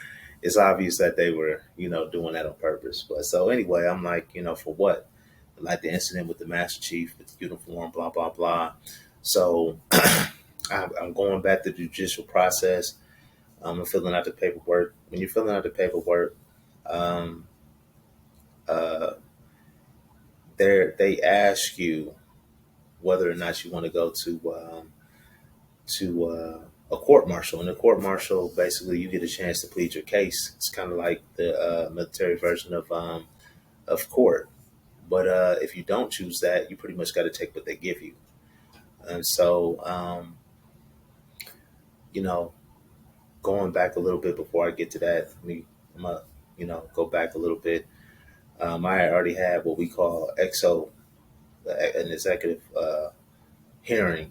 it's obvious that they were, doing that on purpose. But so anyway, I'm like, for what? Like the incident with the Master Chief with the uniform, blah blah blah. So I'm going back to the judicial process. I'm filling out the paperwork. When you're filling out the paperwork, um, uh, they ask you whether or not you want to go to a court martial. And the court martial, basically, you get a chance to plead your case. It's kind of like the military version of court. But if you don't choose that, you pretty much got to take what they give you. And so, you know, going back a little bit before I get to that, I'm gonna, go back a little bit. I had already had what we call XO, an executive hearing,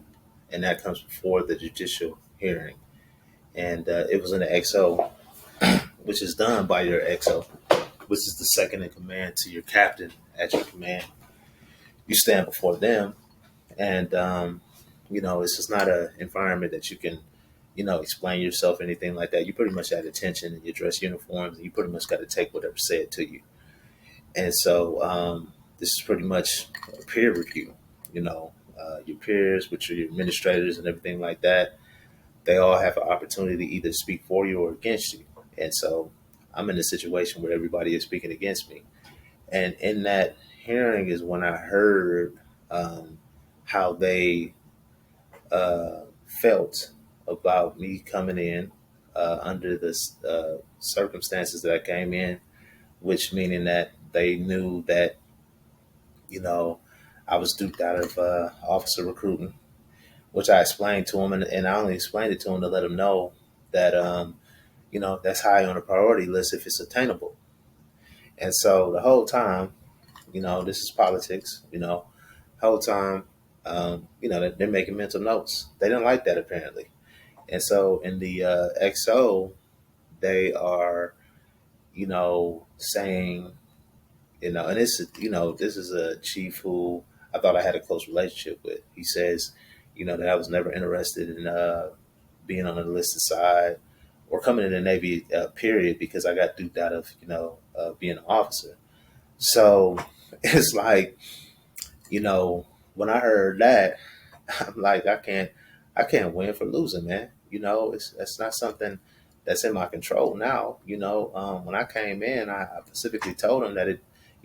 and that comes before the judicial hearing. And it was in the XO, which is done by your XO, which is the second in command to your captain at your command. You stand before them, and it's just not an environment that you can, explain yourself, anything like that. You pretty much at attention in your dress uniforms, and you pretty much got to take whatever's said to you. And so this is pretty much a peer review. Your peers, which are your administrators and everything like that, they all have an opportunity to either speak for you or against you. And so I'm in a situation where everybody is speaking against me. And in that hearing is when I heard how they felt about me coming in under the circumstances that I came in, which meaning that they knew that, you know, I was duped out of officer recruiting, which I explained to them. And I only explained it to them to let them know that, that's high on the priority list if it's attainable. And so the whole time, this is politics, whole time, they're making mental notes. They didn't like that apparently. And so in the XO, they are, saying, and this is a chief who I thought I had a close relationship with. He says, that I was never interested in being on the enlisted side or coming in the Navy, period, because I got duped out of, being an officer. So it's like, when I heard that, I'm like, I can't win for losing, man. It's not something that's in my control now. When I came in, I specifically told them that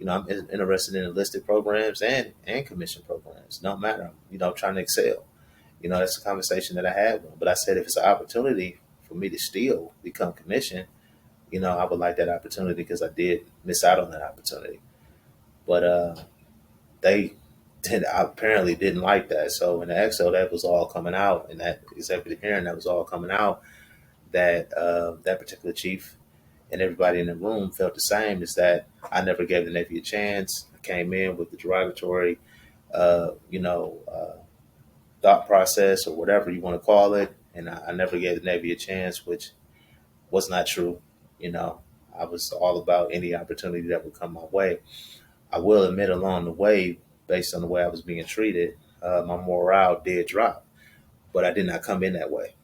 I'm interested in enlisted programs and commission programs. No matter, trying to excel. That's a conversation that I had with them. But I said, if it's an opportunity for me to still become commissioned, I would like that opportunity because I did miss out on that opportunity. But they apparently didn't like that. So in the XO, that was all coming out, in that executive hearing, that was all coming out, that that particular chief and everybody in the room felt the same. Is that I never gave the Navy a chance. I came in with the derogatory, you know, thought process or whatever you want to call it, and I never gave the Navy a chance, which was not true. You know, I was all about any opportunity that would come my way. I will admit, along the way, based on the way I was being treated, my morale did drop, but I did not come in that way,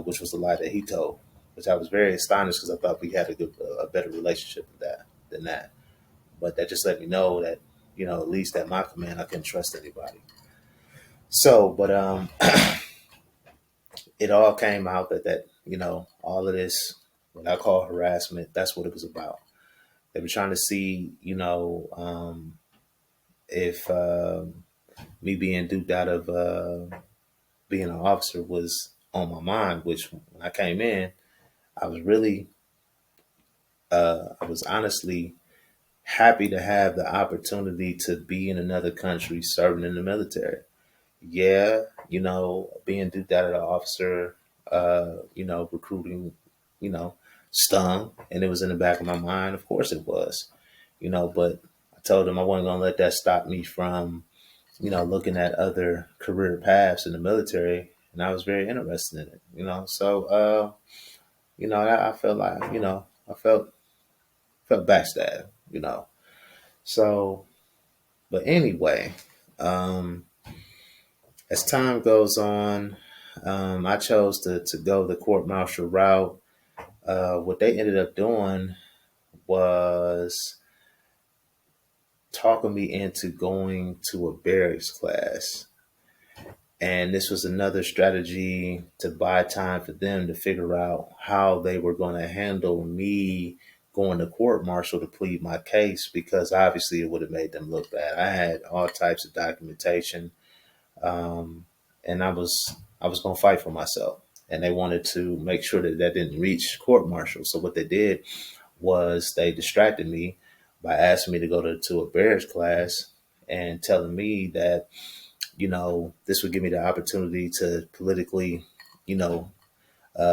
which was a lie that he told, which I was very astonished because I thought we had a better relationship than that. But that just let me know that, you know, at least at my command, I couldn't trust anybody. So, but it all came out that you know, all of this, what I call harassment, that's what it was about. They were trying to see, you know, if me being duped out of being an officer was on my mind. Which when I came in, I was really, I was honestly happy to have the opportunity to be in another country serving in the military. Yeah, you know, being duped out of the officer, you know, recruiting, you know, stung, and it was in the back of my mind. Of course it was, you know, but I told him I wasn't going to let that stop me from, you know, looking at other career paths in the military. And I was very interested in it, you know. So, you know, I felt like, you know, I felt backstabbed, you know. So, but anyway, um, as time goes on, I chose to go the court martial route. What they ended up doing was talking me into going to a barracks class. And this was another strategy to buy time for them to figure out how they were going to handle me going to court martial to plead my case, because obviously it would have made them look bad. I had all types of documentation, um, and I was going to fight for myself. And they wanted to make sure that that didn't reach court martial. So what they did was they distracted me by asking me to go to a barracks class and telling me that, you know, this would give me the opportunity to politically, you know,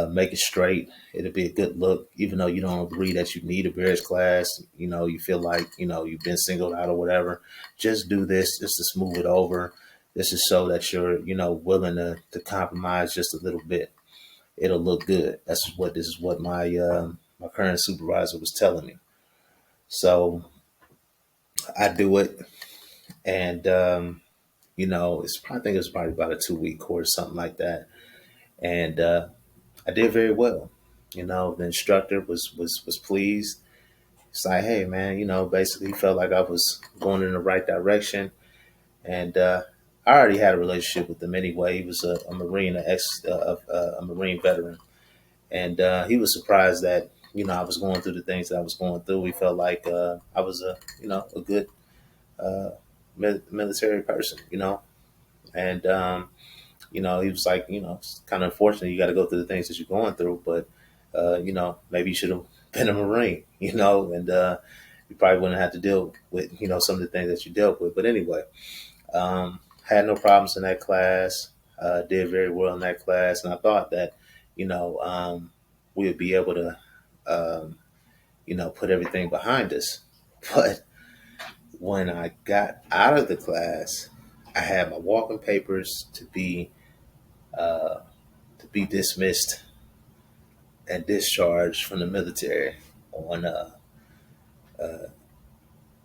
make it straight. It'll be a good look, even though you don't agree that you need a barracks class. You know, you feel like, you know, you've been singled out or whatever. Just do this just to smooth it over. This is so that you're, you know, willing to compromise just a little bit. It'll look good. This is what my current supervisor was telling me. So I do it, and you know, I think it was probably about a 2 week course, something like that, and I did very well. You know, the instructor was pleased. It's like, hey man, you know, basically felt like I was going in the right direction, and I already had a relationship with him anyway. He was a Marine, a Marine veteran, and he was surprised that, you know, I was going through the things that I was going through. He felt like I was a, you know, a good uh, military person, you know, and you know, he was like, you know, it's kind of unfortunate you got to go through the things that you're going through, but you know, maybe you should have been a Marine, you know, and you probably wouldn't have to deal with, you know, some of the things that you dealt with. But anyway, had no problems in that class. Did very well in that class, and I thought that, you know, we would be able to, um, you know, put everything behind us. But when I got out of the class, I had my walking papers uh, to be dismissed and discharged from the military on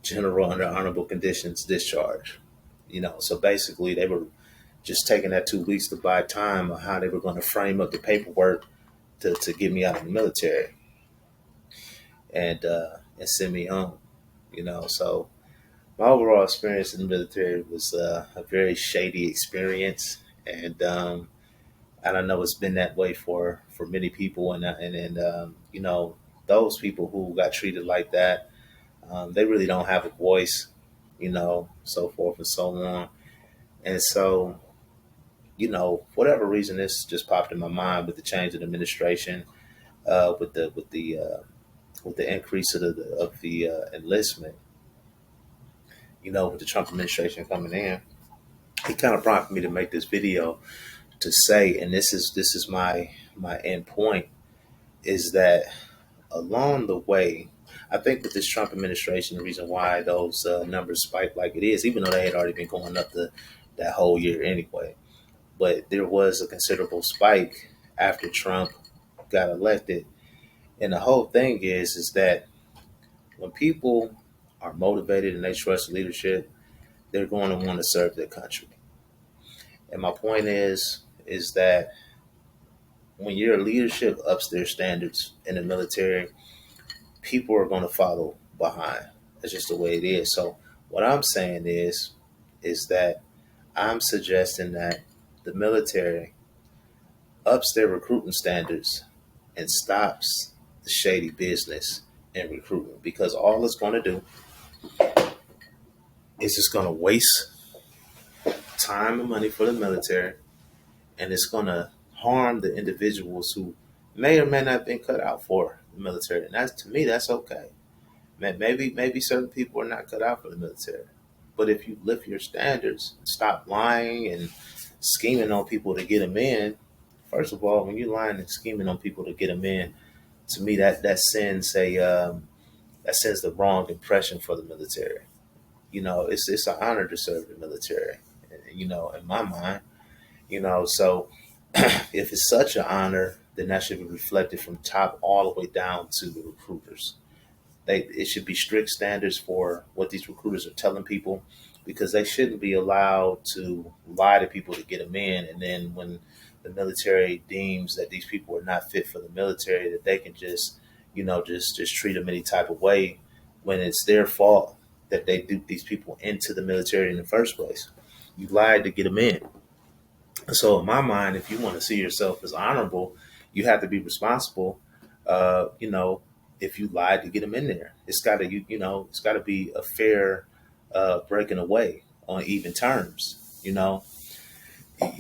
general under honorable conditions discharge. You know, so basically they were just taking that 2 weeks to buy time on how they were going to frame up the paperwork to get me out of the military and send me home. You know, so my overall experience in the military was a very shady experience, and I know it's been that way for many people, and you know, those people who got treated like that, they really don't have a voice, you know, so forth and so on. And so, you know, for whatever reason, this just popped in my mind with the change in administration, with the increase of the enlistment. with the Trump administration coming in, it kind of prompted me to make this video to say, and this is my end point, is that along the way, I think with this Trump administration, the reason why those numbers spiked like it is, even though they had already been going up that whole year anyway, but there was a considerable spike after Trump got elected. And the whole thing is that when people are motivated and they trust leadership, they're going to want to serve their country. And my point is that when your leadership ups their standards in the military, people are going to follow behind. That's just the way it is. So what I'm saying is that I'm suggesting that the military ups their recruiting standards and stops the shady business in recruitment, because all it's going to do is just going to waste time and money for the military, and it's going to harm the individuals who may or may not have been cut out for the military. And that's, to me, that's okay. Maybe certain people are not cut out for the military, but if you lift your standards, stop lying and scheming on people to get them in. First of all, when you're lying and scheming on people to get them in, to me that sends the wrong impression for the military. It's an honor to serve the military. In my mind, so if it's such an honor, then that should be reflected from top all the way down to the recruiters. It should be strict standards for what these recruiters are telling people, because they shouldn't be allowed to lie to people to get them in. And then when the military deems that these people are not fit for the military, that they can just treat them any type of way, when it's their fault that they duped these people into the military in the first place. You lied to get them in. So in my mind, if you want to see yourself as honorable, you have to be responsible. If you lied to get them in there, it's got to be a fair breaking away on even terms. You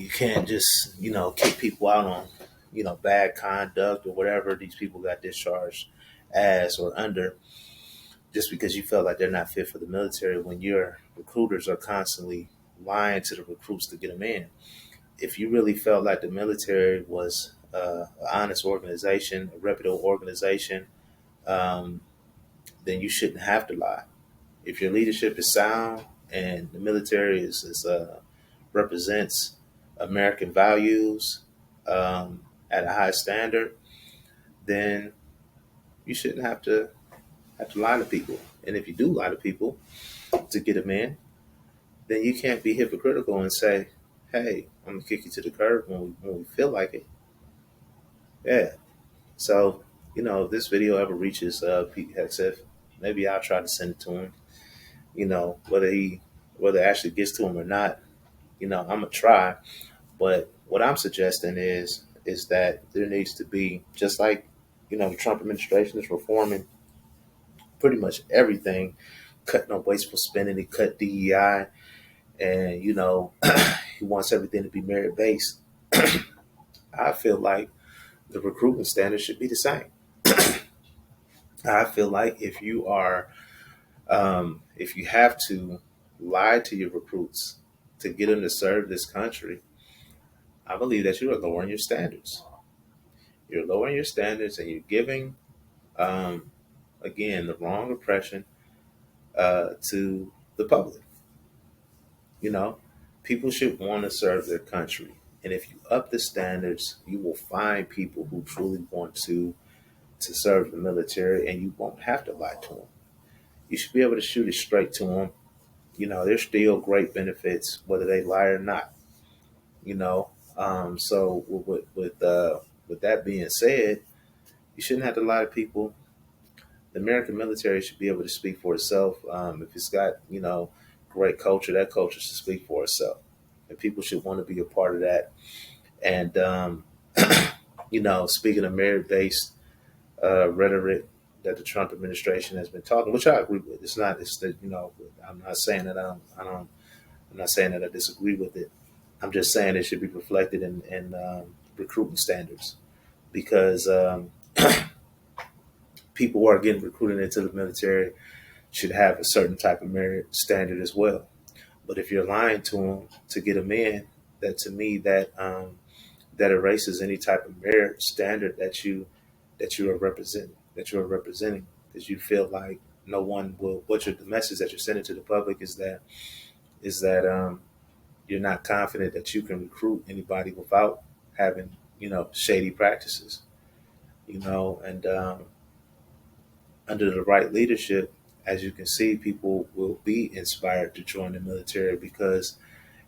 can't just kick people out on bad conduct or whatever these people got discharged as or under, just because you felt like they're not fit for the military, when your recruiters are constantly lying to the recruits to get them in. If you really felt like the military was an honest organization, a reputable organization, um, then you shouldn't have to lie. If your leadership is sound and the military represents American values at a high standard, then you shouldn't have to lie to people. And if you do lie to people to get them in, then you can't be hypocritical and say, "Hey, I'm gonna kick you to the curb when we feel like it." Yeah. So, if this video ever reaches Pete Hegseth, maybe I'll try to send it to him. Whether it actually gets to him or not, I'm gonna try. But what I'm suggesting is that there needs to be, just like the Trump administration is reforming pretty much everything, cutting on wasteful spending, he cut DEI, and he wants everything to be merit based. I feel like the recruitment standards should be the same. I feel like if you have to lie to your recruits to get them to serve this country, I believe that you are lowering your standards. You're lowering your standards, and you're giving, um, again, the wrong impression to the public. You know, People should want to serve their country, and if you up the standards, you will find people who truly want to serve the military, and you won't have to lie to them. You should be able to shoot it straight to them. There's still great benefits whether they lie or not. So with that being said, you shouldn't have to lie to people. The American military should be able to speak for itself. If it's got great culture, that culture should speak for itself, and people should want to be a part of that. And speaking of merit-based rhetoric that the Trump administration has been talking, which I agree with. It's not. It's that I'm not saying that I don't. I'm not saying that I disagree with it. I'm just saying it should be reflected in recruiting standards, because people are getting recruited into the military. should have a certain type of merit standard as well. But if you're lying to them to get them in, that to me that erases any type of merit standard that you are representing because you feel like no one will. The message that you're sending to the public is that you're not confident that you can recruit anybody without having shady practices. And under the right leadership, as you can see, people will be inspired to join the military because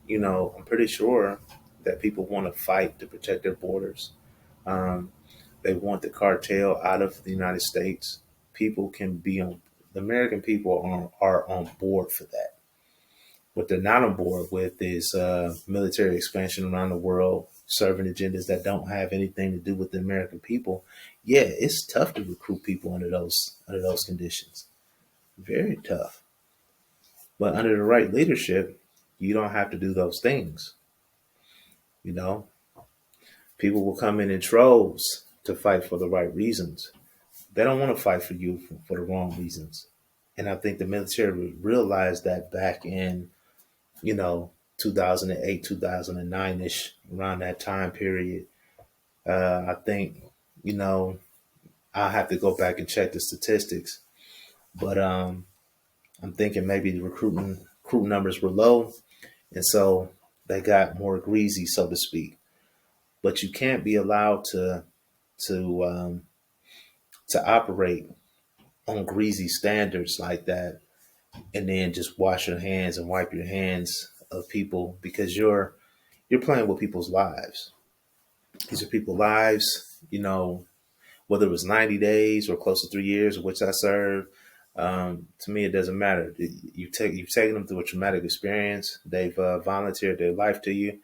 I'm pretty sure that people want to fight to protect their borders. Um, they want the cartel out of the United States. People can be on the American people are on board for that. What they're not on board with is military expansion around the world, serving agendas that don't have anything to do with the American people. Yeah, it's tough to recruit people under those conditions. Very tough. But under the right leadership, you don't have to do those things. You know, people will come in droves to fight for the right reasons. They don't want to fight for you for the wrong reasons. And I think the military realized that back in, 2008, 2009 ish, around that time period. I think, you know, I'll have to go back and check the statistics, but I'm thinking maybe the recruit numbers were low. And so they got more greasy, so to speak. But you can't be allowed to um, to operate on greasy standards like that, and then just wash your hands and wipe your hands of people because you're playing with people's lives. These are people's lives. Whether it was 90 days or close to 3 years, of which I served. To me, it doesn't matter. You've taken them through a traumatic experience. They've volunteered their life to you,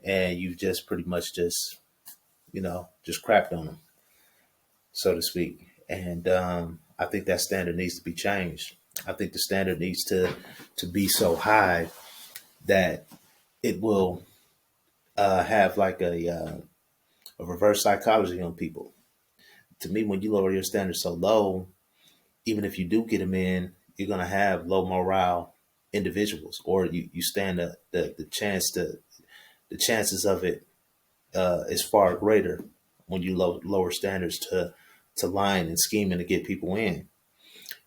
and you've just pretty much just crapped on them, so to speak. And I think that standard needs to be changed. I think the standard needs to be so high that it will have like a reverse psychology on people. To me, when you lower your standards so low, even if you do get them in, you're going to have low morale individuals, or you stand the chance the chances of it is far greater when you lower standards to lying and scheming to get people in.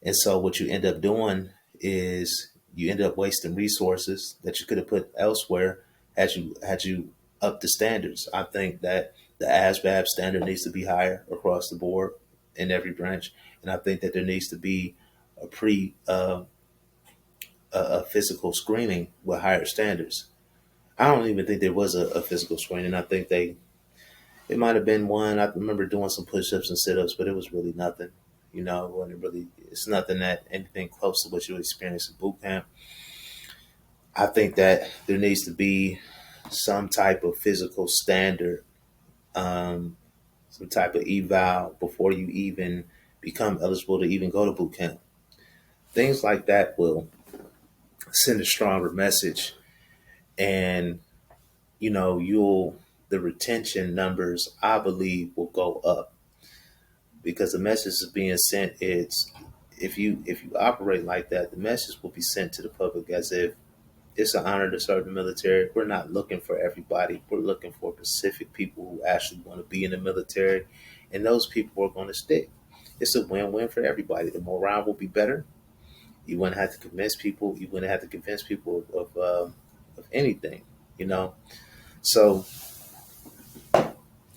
And so what you end up doing is you end up wasting resources that you could have put elsewhere had you up the standards. I think that the ASVAB standard needs to be higher across the board in every branch, and I think that there needs to be a pre a physical screening with higher standards. I don't even think there was a physical screening. I think it might have been one. I remember doing some push-ups and sit-ups, but it was really nothing. It wasn't really. It's nothing that anything close to what you experience in boot camp. I think that there needs to be some type of physical standard, um, some type of eval before you even become eligible to even go to boot camp. Things like that will send a stronger message, and you'll the retention numbers I believe will go up because the message is being sent. It's if you operate like that, the message will be sent to the public as if it's an honor to serve the military. We're not looking for everybody. We're looking for specific people who actually want to be in the military, and those people are going to stick. It's a win-win for everybody. The morale will be better. You wouldn't have to convince people. You wouldn't have to convince people of anything. You know. So,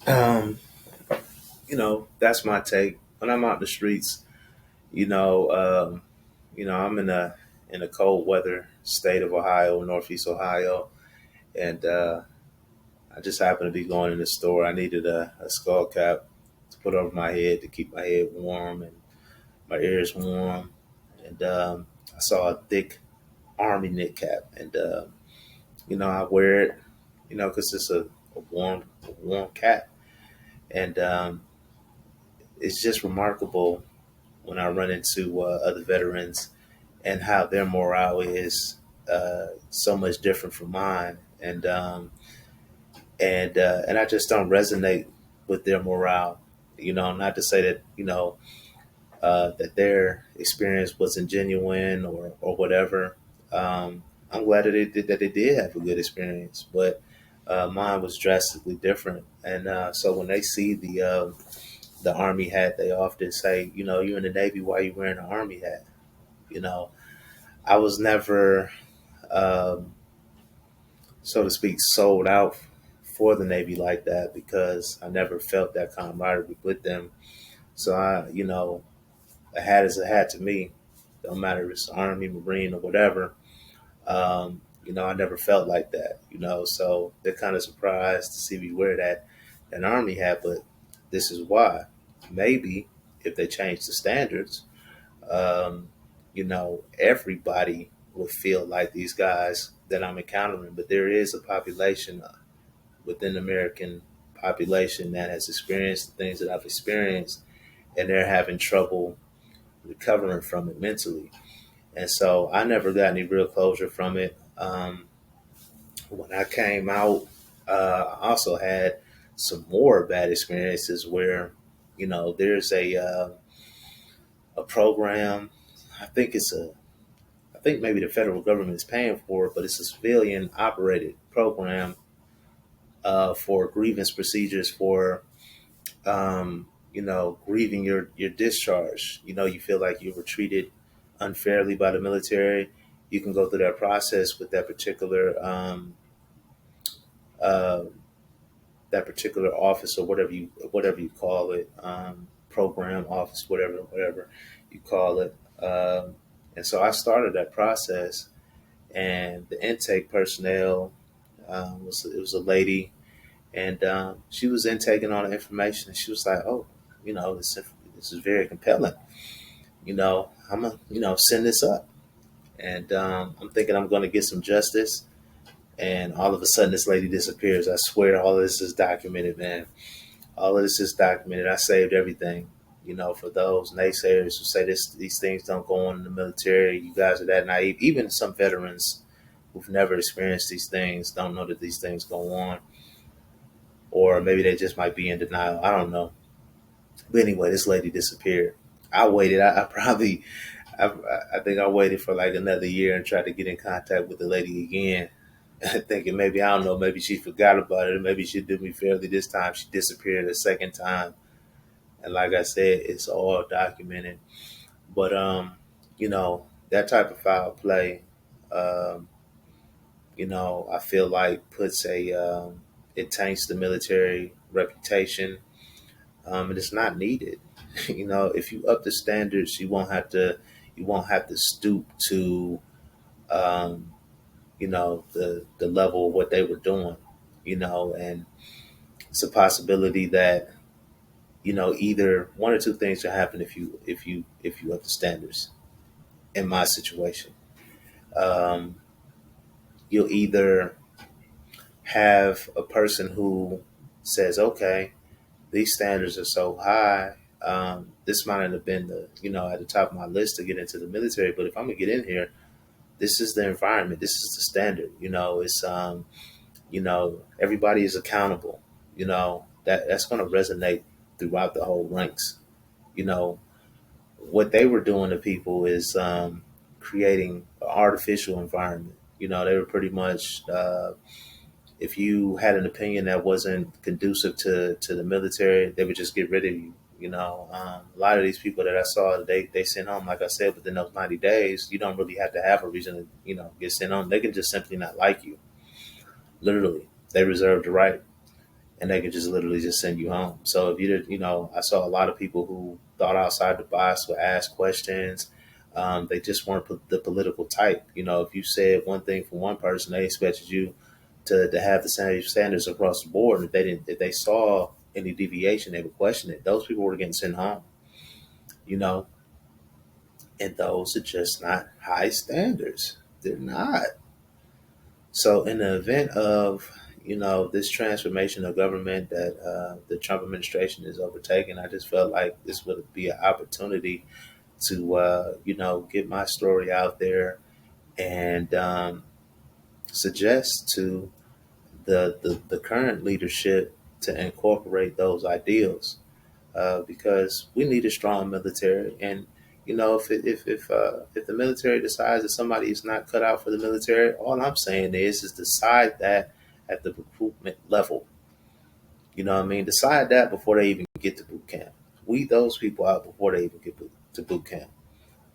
um, that's my take. When I'm out in the streets, you know, um, I'm in a cold weather state of Ohio, Northeast Ohio, and I just happened to be going in the store. I needed a skull cap to put over my head to keep my head warm and my ears warm. And I saw a thick army knit cap, and I wear it, because it's a warm cap, and it's just remarkable when I run into other veterans and how their morale is so much different from mine, and I just don't resonate with their morale. Not to say that that their experience wasn't genuine or whatever. I'm glad that they did have a good experience, but mine was drastically different. And so when they see the army hat, they often say, you know, you're in the Navy, why are you wearing an army hat? You know, I was never, um, so to speak, sold out for the Navy like that because I never felt that camaraderie with them. So a hat is a hat to me. Don't matter if it's Army, Marine, or whatever. I never felt like that. So they're kind of surprised to see me wear an Army hat. But this is why. Maybe if they change the standards, um, everybody would feel like these guys that I'm encountering. But there is a population within the American population that has experienced the things that I've experienced, and they're having trouble recovering from it mentally. And so I never got any real closure from it. When I came out, I also had some more bad experiences where, there's a program. I think it's a, I think maybe the federal government is paying for it, but it's a civilian operated program for grievance procedures for, grieving your discharge. You feel like you were treated unfairly by the military. You can go through that process with uh, that particular office or whatever you call it, program office, whatever you call it. And so I started that process, and the intake personnel was a lady, and she was intaking all the information, and she was like, "Oh, this is very compelling. I'm gonna send this up." And I'm thinking I'm going to get some justice. And all of a sudden, this lady disappears. I swear, all of this is documented, man. All of this is documented. I saved everything. For those naysayers who say these things don't go on in the military, you guys are that naive. Even some veterans who've never experienced these things don't know that these things go on, or maybe they just might be in denial. I don't know. But anyway, this lady disappeared. I waited. I probably, I, I think I waited for like another year and tried to get in contact with the lady again, thinking maybe, I don't know, maybe she forgot about it, or maybe she did me fairly this time. She disappeared a second time, and like I said, it's all documented. But that type of foul play, um, I feel like puts it taints the military reputation, and it's not needed. If you up the standards, you won't have to stoop to um, the level of what they were doing. And it's a possibility that either one or two things will happen if you up the standards. In my situation, um, you'll either have a person who says, "Okay, these standards are so high. This might not have been at the top of my list to get into the military, but if I'm gonna get in here, this is the environment. This is the standard. It's everybody is accountable. That's going to resonate throughout the whole ranks. You know what they were doing to people is creating an artificial environment. They were pretty much if you had an opinion that wasn't conducive to the military, they would just get rid of you. A lot of these people that I saw, they sent home, like I said, within those 90 days. You don't really have to have a reason to get sent home. They can just simply not like you. Literally, they reserve the right, and they can just literally just send you home. So if you did, I saw a lot of people who thought outside the box, would ask questions. They just weren't the political type. If you said one thing for one person, they expected you to have the same standards across the board. And if they saw any deviation, they would question it. Those people were getting sent home. You know, and those are just not high standards. They're not. So in the event of this transformation of government that the Trump administration is overtaking, I just felt like this would be an opportunity to get my story out there and suggest to the current leadership to incorporate those ideals. because we need a strong military. And if the military decides that somebody is not cut out for the military, all I'm saying is decide that at the recruitment level. You know what I mean? Decide that before they even get to boot camp. Weed those people out before they even get to boot camp.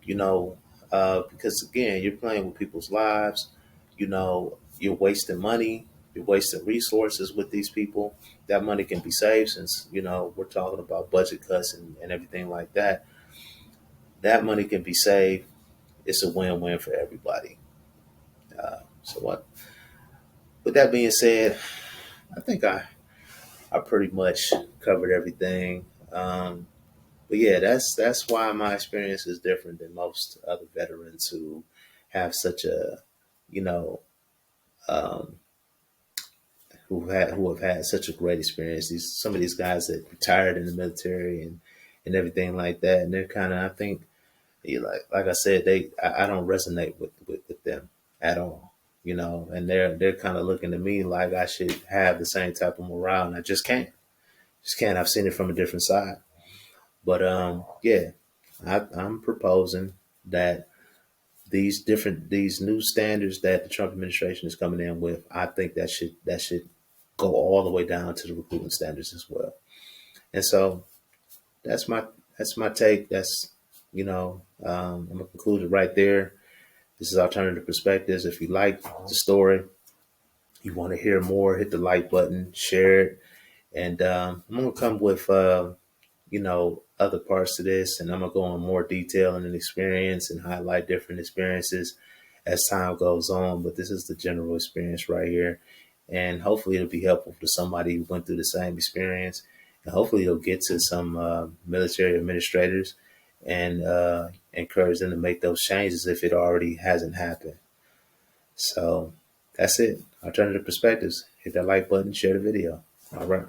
You know, because again, you're playing with people's lives. You're wasting money. You're wasting resources with these people. That money can be saved since, we're talking about budget cuts and everything like that. That money can be saved. It's a win-win for everybody. So what? With that being said, I think I pretty much covered everything. But yeah, that's why my experience is different than most other veterans who have such a, you know, um, who have had such a great experience. Some of these guys that retired in the military and everything like that, and they're kind of, I think, like I said, I don't resonate with them at all. And they're kind of looking to me like I should have the same type of morale, and I just can't. I've seen it from a different side. But yeah, I'm proposing that these new standards that the Trump administration is coming in with, I think that should go all the way down to the recruitment standards as well. And so that's my that's my take. I'm gonna conclude it right there. This is Alternative Perspectives. If you like the story, you want to hear more, hit the like button, share it, and I'm gonna come with other parts to this, and I'm gonna go in more detail and an experience and highlight different experiences as time goes on. But this is the general experience right here, and hopefully it'll be helpful to somebody who went through the same experience, and hopefully it'll get to some military administrators and encourage them to make those changes if it already hasn't happened. So that's it. Alternative Perspectives. Hit that like button, share the video. All right.